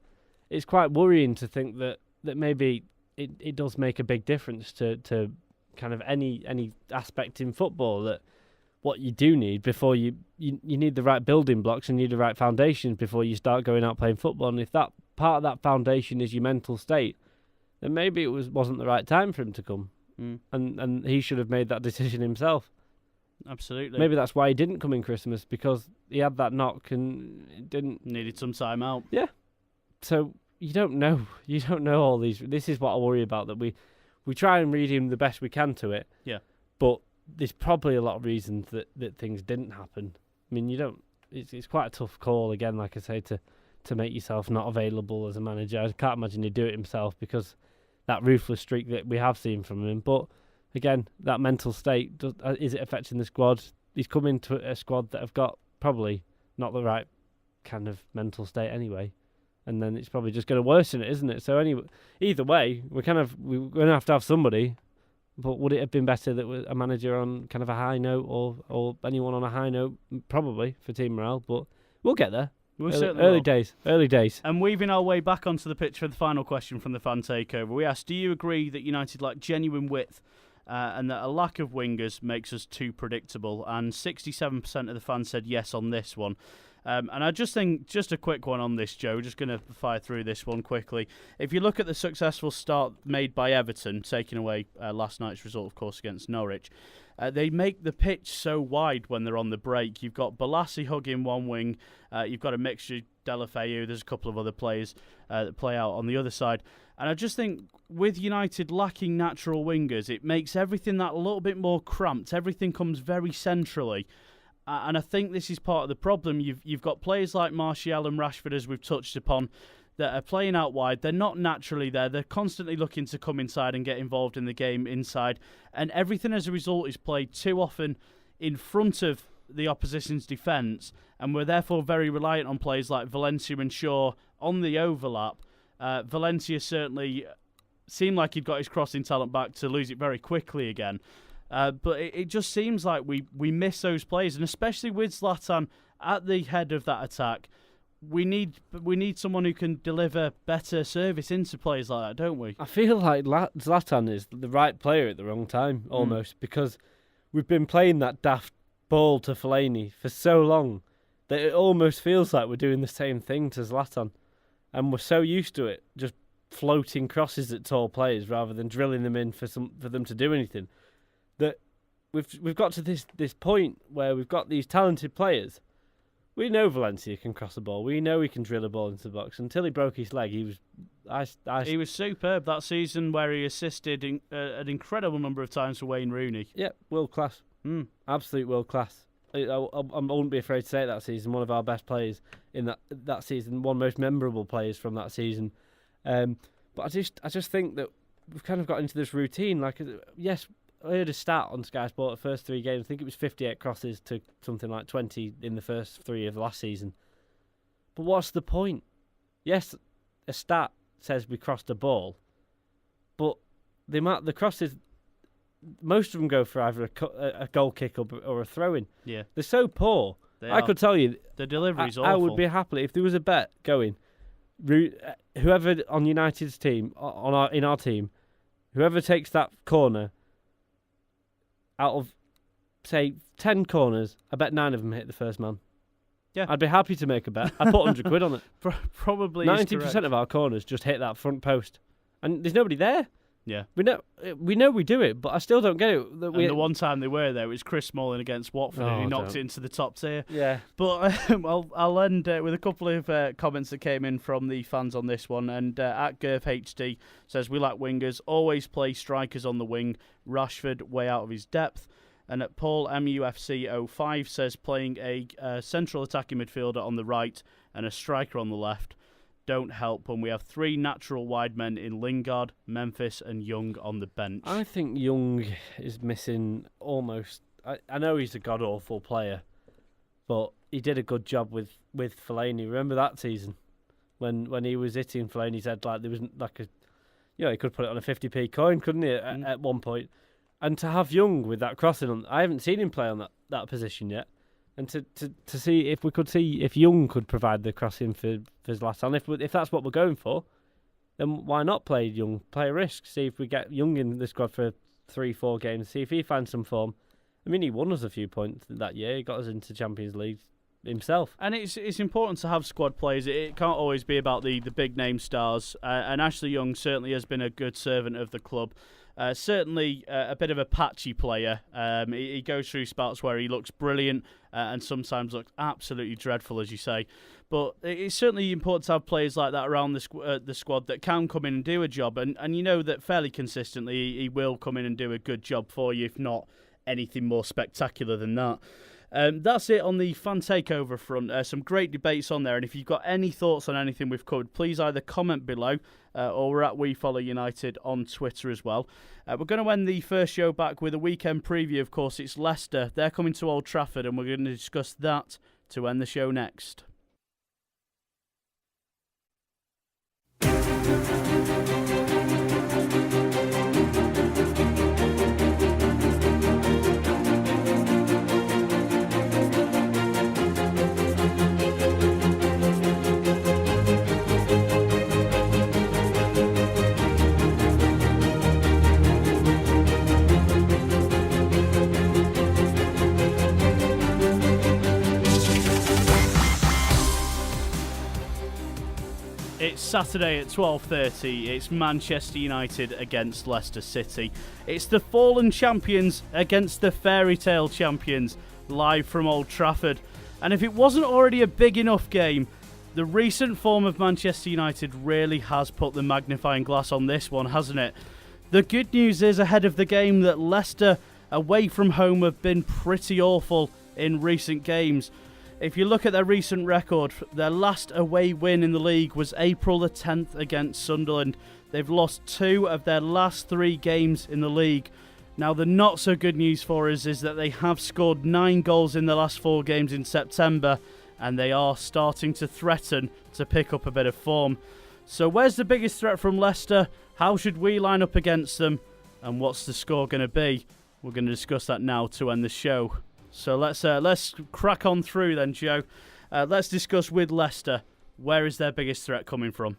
it's quite worrying to think that maybe it does make a big difference to kind of any aspect in football, that what you do need before you need the right building blocks and you need the right foundations before you start going out playing football. And if that part of that foundation is your mental state, then maybe it wasn't the right time for him to come. And he should have made that decision himself. Absolutely. Maybe that's why he didn't come in Christmas, because he had that knock and it didn't... Needed some time out. Yeah. So you don't know. You don't know all these... This is what I worry about, that we try and read him the best we can to it. Yeah. But there's probably a lot of reasons that things didn't happen. I mean, you don't... It's quite a tough call, again, like I say, to make yourself not available as a manager. I can't imagine he'd do it himself, because that ruthless streak that we have seen from him. But again, that mental state, is it affecting the squad? He's come into a squad that have got probably not the right kind of mental state anyway, and then it's probably just going to worsen it, isn't it? So anyway, either way, we're going to have somebody. But would it have been better that a manager on kind of a high note, or anyone on a high note? Probably, for team morale, but we'll get there. Early days. And weaving our way back onto the pitch for the final question from the fan takeover, we asked, do you agree that United lack genuine width and that a lack of wingers makes us too predictable? And 67% of the fans said yes on this one. And I just think, just a quick one on this, Joe, just going to fire through this one quickly. If you look at the successful start made by Everton, taking away last night's result, of course, against Norwich, they make the pitch so wide when they're on the break. You've got Balassi hugging one wing, you've got a mixture, Delafeu, there's a couple of other players that play out on the other side. And I just think with United lacking natural wingers, it makes everything that little bit more cramped. Everything comes very centrally. And I think this is part of the problem. You've got players like Martial and Rashford, as we've touched upon, that are playing out wide. They're not naturally there. They're constantly looking to come inside and get involved in the game inside. And everything as a result is played too often in front of the opposition's defence. And we're therefore very reliant on players like Valencia and Shaw on the overlap. Valencia certainly seemed like he'd got his crossing talent back to lose it very quickly again. But it just seems like we miss those players, and especially with Zlatan at the head of that attack, we need someone who can deliver better service into players like that, don't we? I feel like Zlatan is the right player at the wrong time, almost, because we've been playing that daft ball to Fellaini for so long that it almost feels like we're doing the same thing to Zlatan, and we're so used to it, just floating crosses at tall players rather than drilling them in for them to do anything. That we've got to this point where we've got these talented players. We know Valencia can cross a ball. We know he can drill a ball into the box. Until he broke his leg, he was superb that season, where he assisted an incredible number of times for Wayne Rooney. Yeah, world class. Absolute world class. I wouldn't be afraid to say it that season. One of our best players in that season. One of the most memorable players from that season. But I just think that we've kind of got into this routine. Like, yes, I heard a stat on Sky Sport the first 3 games. I think it was 58 crosses to something like 20 in the first 3 of last season. But what's the point? Yes, a stat says we crossed a ball, but the crosses, most of them go for either a goal kick or a throw-in. Yeah, they're so poor. I could tell you the delivery's awful. I would be happy if there was a bet going. Whoever on United's team, in our team, whoever takes that corner, out of, say, 10 corners, I bet 9 of them hit the first man. Yeah. I'd be happy to make a bet. I'd put 100 quid on it. Probably 90% of our corners just hit that front post. And there's nobody there. Yeah. We know we do it, but I still don't get it. And the one time they were there, it was Chris Smalling against Watford, and he knocked it into the top tier. Yeah. But I'll end with a couple of comments that came in from the fans on this one. And at GurfHD says, we lack wingers, always play strikers on the wing. Rashford way out of his depth. And at Paul MUFC05 says, playing a central attacking midfielder on the right and a striker on the left don't help when we have three natural wide men in Lingard, Memphis and Young on the bench. I think Young is missing almost... I know he's a god-awful player, but he did a good job with Fellaini. Remember that season? When he was hitting Fellaini's head, like there was like a... he could put it on a 50p coin, couldn't he, at one point? And to have Young with that crossing on... I haven't seen him play on that position yet. And to see if Young could provide the crossing for his last time. If that's what we're going for, then why not play Young? Play a risk. See if we get Young in the squad for 3-4 games. See if he finds some form. I mean, he won us a few points that year. He got us into Champions League himself. And it's important to have squad players. It can't always be about the big name stars. And Ashley Young certainly has been a good servant of the club. Certainly a bit of a patchy player. He goes through spouts where he looks brilliant and sometimes looks absolutely dreadful, as you say. But it's certainly important to have players like that around the squad that can come in and do a job. And you know that fairly consistently he will come in and do a good job for you, if not anything more spectacular than that. That's it on the fan takeover front. Some great debates on there, and if you've got any thoughts on anything we've covered, please either comment below or we're at WeFollowUnited on Twitter as well. We're going to end the first show back with a weekend preview. Of course, it's Leicester. They're coming to Old Trafford, and we're going to discuss that to end the show next. It's Saturday at 12:30. It's Manchester United against Leicester City. It's the fallen champions against the fairy tale champions, live from Old Trafford. And if it wasn't already a big enough game, the recent form of Manchester United really has put the magnifying glass on this one, hasn't it? The good news is ahead of the game that Leicester away from home have been pretty awful in recent games. If you look at their recent record, their last away win in the league was April the 10th against Sunderland. They've lost 2 of their last 3 games in the league. Now, the not so good news for us is that they have scored 9 goals in the last 4 games in September, and they are starting to threaten to pick up a bit of form. So where's the biggest threat from Leicester? How should we line up against them? And what's the score going to be? We're going to discuss that now to end the show. So let's crack on through then, Joe. Let's discuss with Leicester. Where is their biggest threat coming from?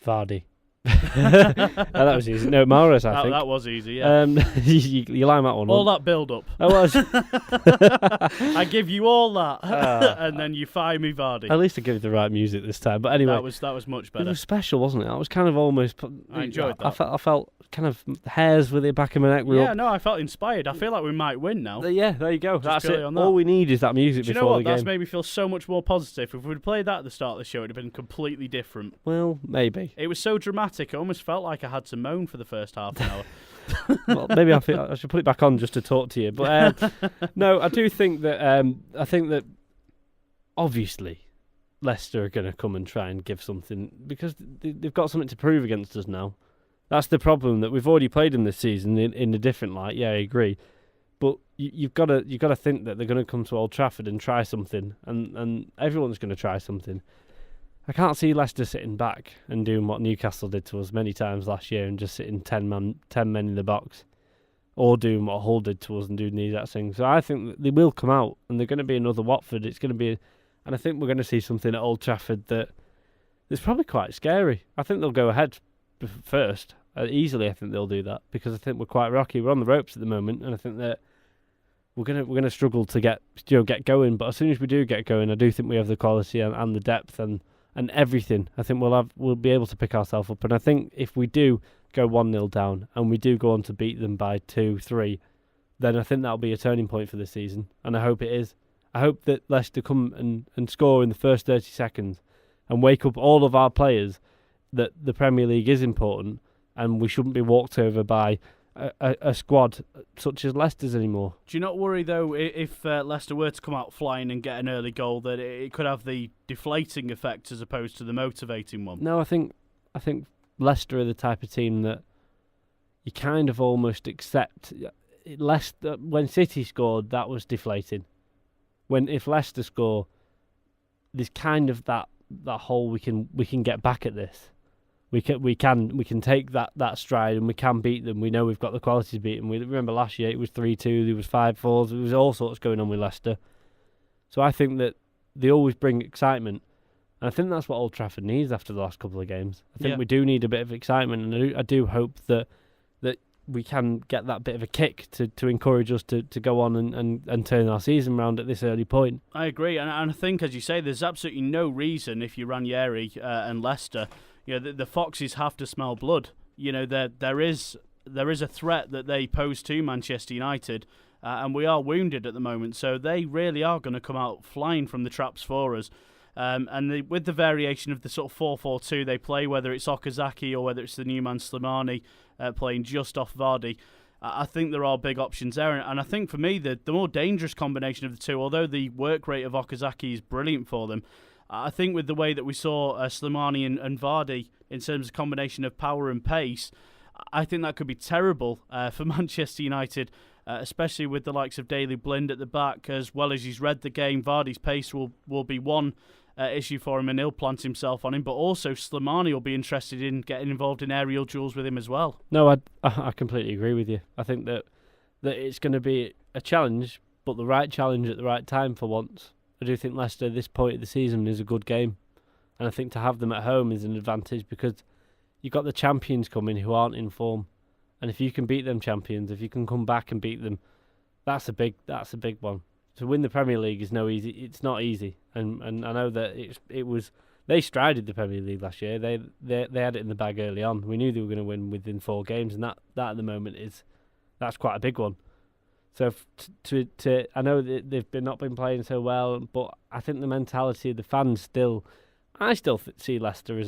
Vardy. That was easy. No, Mahrez, I think. That was easy, yeah. You line that one all up. That build-up. I was. I give you all that, and then you fire me Vardy. At least I gave you the right music this time. But anyway, that was much better. It was special, wasn't it? I was kind of almost... I enjoyed that. I felt kind of hairs with the back of my neck. I felt inspired. I feel like we might win now. Yeah, there you go. That's it. On that. All we need is that music before the game. Do you know what? That's made me feel so much more positive. If we'd played that at the start of the show, it would have been completely different. Well, maybe. It was so dramatic. I almost felt like I had to moan for the first half an hour. Well, maybe I should put it back on just to talk to you. But no, I do think that obviously Leicester are going to come and try and give something because they've got something to prove against us now. That's the problem, that we've already played them this season in a different light. Yeah, I agree. But you've got to think that they're going to come to Old Trafford and try something, and everyone's going to try something. I can't see Leicester sitting back and doing what Newcastle did to us many times last year and just sitting 10 men in the box, or doing what Hull did to us and doing the exact thing. So I think that they will come out and they're going to be another Watford. It's going to be, and I think we're going to see something at Old Trafford that's probably quite scary. I think they'll go ahead first. Easily, I think they'll do that because I think we're quite rocky. We're on the ropes at the moment, and I think that we're gonna struggle to get going. But as soon as we do get going, I do think we have the quality and the depth and and everything, I think we'll be able to pick ourselves up. And I think if we do go 1-0 down and we do go on to beat them by 2-3, then I think that'll be a turning point for the season, and I hope it is. I hope that Leicester come and score in the first 30 seconds and wake up all of our players that the Premier League is important and we shouldn't be walked over by a squad such as Leicester's anymore. Do you not worry, though, if Leicester were to come out flying and get an early goal, that it could have the deflating effect as opposed to the motivating one? No, I think Leicester are the type of team that you kind of almost accept. Leicester, when City scored, that was deflating. If Leicester score, there's kind of that whole we can get back at this. We can take that stride and we can beat them. We know we've got the quality to beat them. We remember last year it was 3-2, there was 5-4s, there was all sorts going on with Leicester. So I think that they always bring excitement, and I think that's what Old Trafford needs after the last couple of games. I think we do need a bit of excitement, and I do hope that we can get that bit of a kick to encourage us to go on and turn our season round at this early point. I agree, and I think, as you say, there's absolutely no reason if you're Ranieri and Leicester, the Foxes have to smell blood. There is a threat that they pose to Manchester United, and we are wounded at the moment, so they really are going to come out flying from the traps for us. With the variation of the sort of 4-4-2 they play, whether it's Okazaki or whether it's the new man Slimani playing just off Vardy, I think there are big options there. And I think for me, the more dangerous combination of the two, although the work rate of Okazaki is brilliant for them, I think with the way that we saw Slimani and Vardy in terms of combination of power and pace, I think that could be terrible for Manchester United, especially with the likes of Daley Blind at the back, as well as he's read the game. Vardy's pace will be one issue for him, and he'll plant himself on him, but also Slimani will be interested in getting involved in aerial duels with him as well. No, I completely agree with you. I think that it's going to be a challenge, but the right challenge at the right time for once. I do think Leicester, this point of the season, is a good game, and I think to have them at home is an advantage because you've got the champions coming who aren't in form, and if you can beat them champions, if you can come back and beat them, that's a big one. To win the Premier League is it's not easy, and I know that they strided the Premier League last year. They had it in the bag early on. We knew they were going to win within 4 games, and that at the moment that's quite a big one. So I know that they've not been playing so well, but I think the mentality of the fans I still see Leicester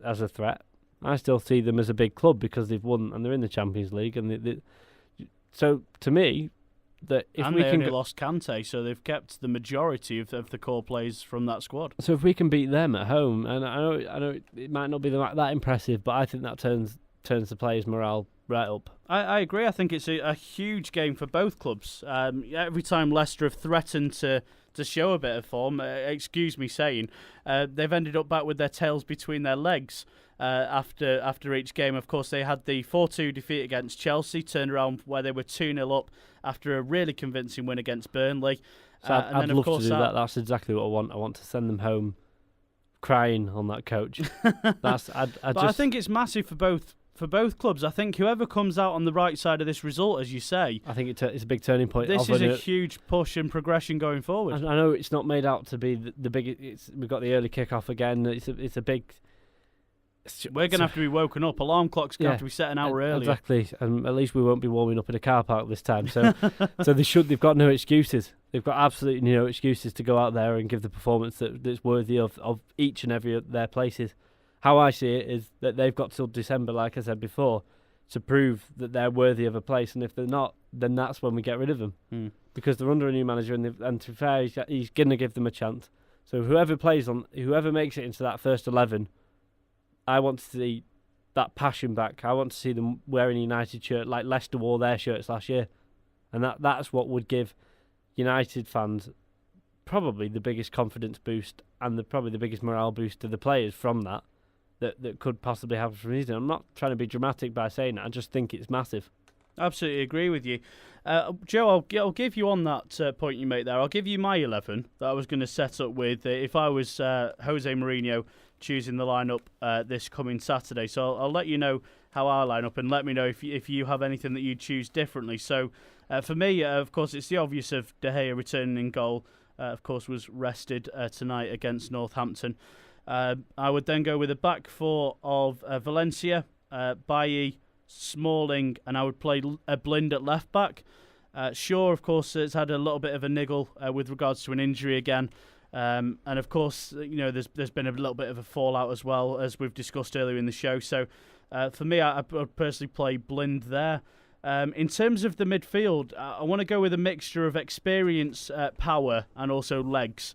as a threat. I still see them as a big club because they've won and they're in the Champions League, and so to me. That if and we they can only lost Kante, so they've kept the majority of the core players from that squad. So if we can beat them at home, and I know it might not be that impressive, but I think that turns the players' morale right up. I agree. I think it's a huge game for both clubs. Every time Leicester have threatened to show a bit of form, excuse me saying, they've ended up back with their tails between their legs. After each game, of course, they had the 4-2 defeat against Chelsea, turned around where they were 2-0 up after a really convincing win against Burnley. So I'd love to do that. That's exactly what I want. I want to send them home crying on that coach. I think it's massive for both clubs. I think whoever comes out on the right side of this result, as you say, I think it's a big turning point. This is a huge push and progression going forward. I know it's not made out to be the biggest. We've got the early kick-off again. It's a big. We're going to have to be woken up. Alarm clocks going to have to be set an hour earlier. Exactly, and at least we won't be warming up in a car park this time. So, they've got no excuses. They've got absolutely no excuses to go out there and give the performance that's worthy of each and every of their places. How I see it is that they've got till December, like I said before, to prove that they're worthy of a place, and if they're not, then that's when we get rid of them because they're under a new manager, and to be fair, he's going to give them a chance. So whoever makes it into that first 11. I want to see that passion back. I want to see them wearing a United shirt like Leicester wore their shirts last year. And that's what would give United fans probably the biggest confidence boost and probably the biggest morale boost to the players from that could possibly happen from season. I'm not trying to be dramatic by saying that. I just think it's massive. Absolutely agree with you. Joe, I'll give you on that point you make there. I'll give you my 11 that I was going to set up with if I was Jose Mourinho choosing the lineup this coming Saturday. So I'll let you know how I line up and let me know if you have anything that you'd choose differently. So for me, of course, it's the obvious of De Gea returning in goal. Of course, was rested tonight against Northampton. I would then go with a back four of Valencia, Bailly, Smalling, and I would play a Blind at left back. Shaw, of course, has had a little bit of a niggle with regards to an injury again. And of course, there's been a little bit of a fallout as well, as we've discussed earlier in the show. So for me, I would personally play Blind there. In terms of the midfield, I want to go with a mixture of experience, power, and also legs.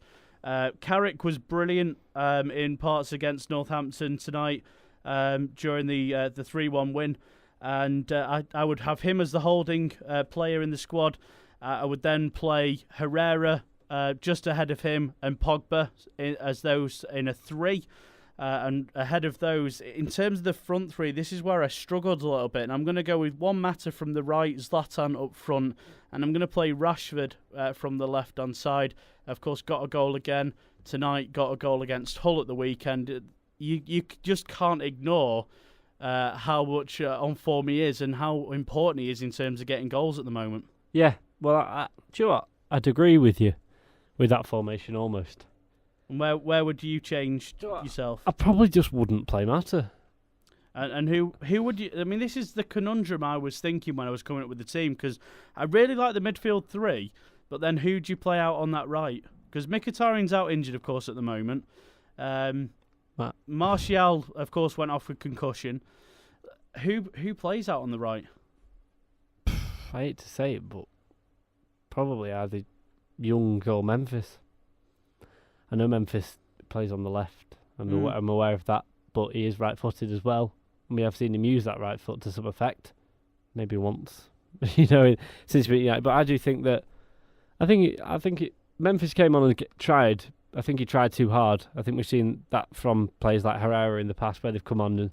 Carrick was brilliant in parts against Northampton tonight during the 3-1 win. And I would have him as the holding player in the squad. I would then play Herrera just ahead of him and Pogba as those in a 3. And ahead of those, in terms of the front 3, this is where I struggled a little bit. And I'm going to go with Juan Mata from the right, Zlatan up front. And I'm going to play Rashford from the left-hand side. Of course, got a goal again tonight, got a goal against Hull at the weekend. You just can't ignore how much on form he is and how important he is in terms of getting goals at the moment. Yeah, well, do you know what? I'd agree with you with that formation almost. And where would you change yourself? I probably just wouldn't play Mata. And who would you... I mean, this is the conundrum I was thinking when I was coming up with the team, because I really like the midfield 3, but then who do you play out on that right? Because Mkhitaryan's out injured, of course, at the moment. Martial, of course, went off with concussion. Who plays out on the right? I hate to say it, but probably either Young or Memphis. I know Memphis plays on the left. I'm aware of that, but he is right-footed as well. And we have seen him use that right foot to some effect, maybe once, since we. Yeah, but I do think that Memphis came on and tried. I think he tried too hard. I think we've seen that from players like Herrera in the past, where they've come on and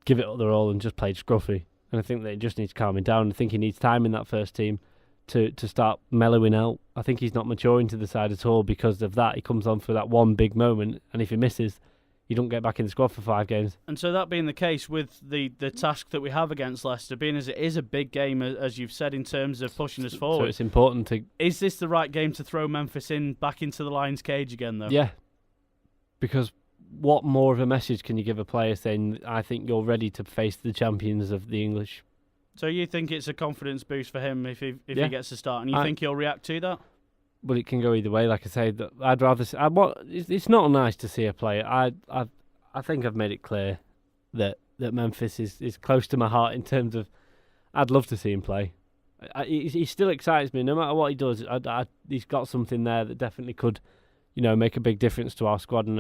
give it up their all and just played scruffy. And I think they just need to calm him down. I think he needs time in that first team to start mellowing out. I think he's not maturing to the side at all because of that. He comes on for that one big moment, and if he misses, you don't get back in the squad for 5 games. And so that being the case with the task that we have against Leicester, being as it is a big game, as you've said, in terms of pushing us forward. So it's important to... Is this the right game to throw Memphis back into the Lions' cage again, though? Yeah. Because what more of a message can you give a player saying, I think you're ready to face the champions of the English? So you think it's a confidence boost for him if he gets a start, and you think he'll react to that? Well, it can go either way. Like I say, I'd rather. It's not nice to see a player. I think I've made it clear that Memphis is close to my heart in terms of. I'd love to see him play. He still excites me, no matter what he does. He's got something there that definitely could, make a big difference to our squad. And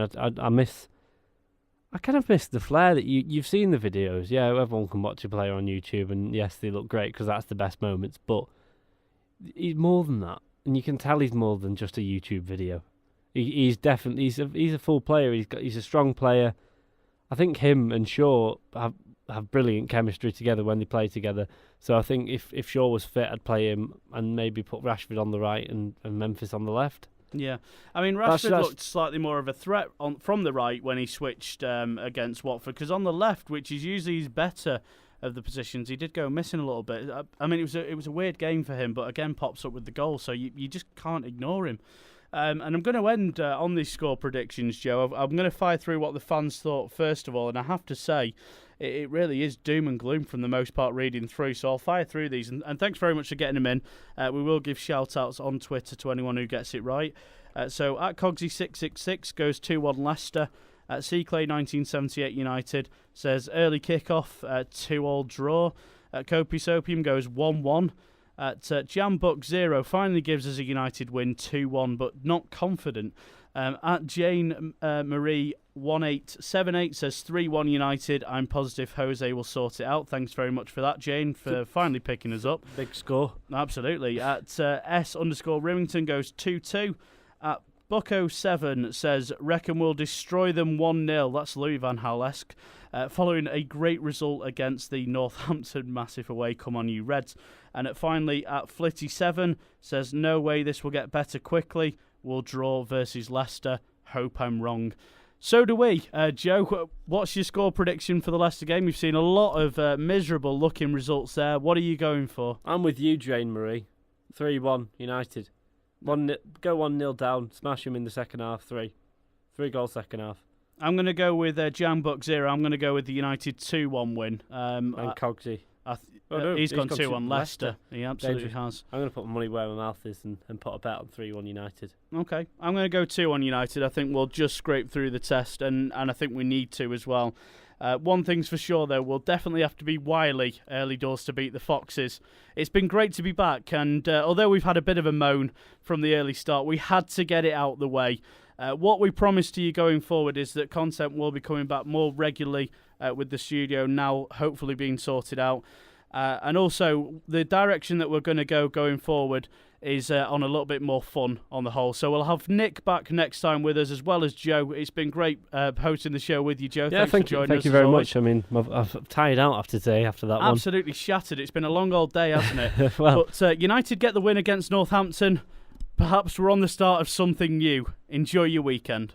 I kind of miss the flair that you've seen the videos. Yeah, everyone can watch a player on YouTube, and yes, they look great because that's the best moments. But he's more than that, and you can tell he's more than just a YouTube video. He's definitely he's a full player. He's a strong player. I think him and Shaw have brilliant chemistry together when they play together. So I think if Shaw was fit, I'd play him and maybe put Rashford on the right and Memphis on the left. Yeah, I mean, Rashford looked slightly more of a threat from the right when he switched against Watford, because on the left, which is usually his better of the positions, he did go missing a little bit. I mean, it was a weird game for him, but again, pops up with the goal, so you just can't ignore him. And I'm going to end on these score predictions, Joe. I'm going to fire through what the fans thought first of all, and I have to say, it really is doom and gloom from the most part reading through, so I'll fire through these, and thanks very much for getting them in. We will give shout-outs on Twitter to anyone who gets it right. So at Cogsy666 goes 2-1 Leicester. At Clay1978 United says early kick-off, 2-2 draw. At Copious Opium goes 1-1. At Jambuck0 finally gives us a United win, 2-1, but not confident. At Jane Marie 1878 says 3-1 United. I'm positive Jose will sort it out. Thanks very much for that, Jane, for finally picking us up. Big score. Absolutely. At S_Rimington goes 2-2. At Bucko7 says reckon we'll destroy them 1-0. That's Louis van Gaal-esque. Following a great result against the Northampton massive away. Come on, you Reds. And finally, at Flitty7 says no way this will get better quickly. We'll draw versus Leicester. Hope I'm wrong. So do we. Joe, what's your score prediction for the Leicester game? You've seen a lot of miserable looking results there. What are you going for? I'm with you, Jane Marie. 3-1 United. Go 1-0 down. Smash them in the second half. 3 goals second half. I'm going to go with Jambuk 0. I'm going to go with the United 2-1 win. And Cogsy. He's gone 2-1 Leicester. He absolutely has. I'm going to put my money where my mouth is and put a bet on 3-1 United. Okay, I'm going to go 2-1 United. I think we'll just scrape through the test, and I think we need to as well. One thing's for sure, though, we'll definitely have to be wily early doors to beat the Foxes. It's been great to be back, and although we've had a bit of a moan from the early start, we had to get it out the way. What we promise to you going forward is that content will be coming back more regularly with the studio now hopefully being sorted out. And also, the direction that we're going to go going forward is on a little bit more fun on the whole. So we'll have Nick back next time with us, as well as Joe. It's been great hosting the show with you, Joe. Yeah, thank you. Thank you very much. I mean, I've tired out after today, after that one. Absolutely shattered. It's been a long old day, hasn't it? Well, but United get the win against Northampton. Perhaps we're on the start of something new. Enjoy your weekend.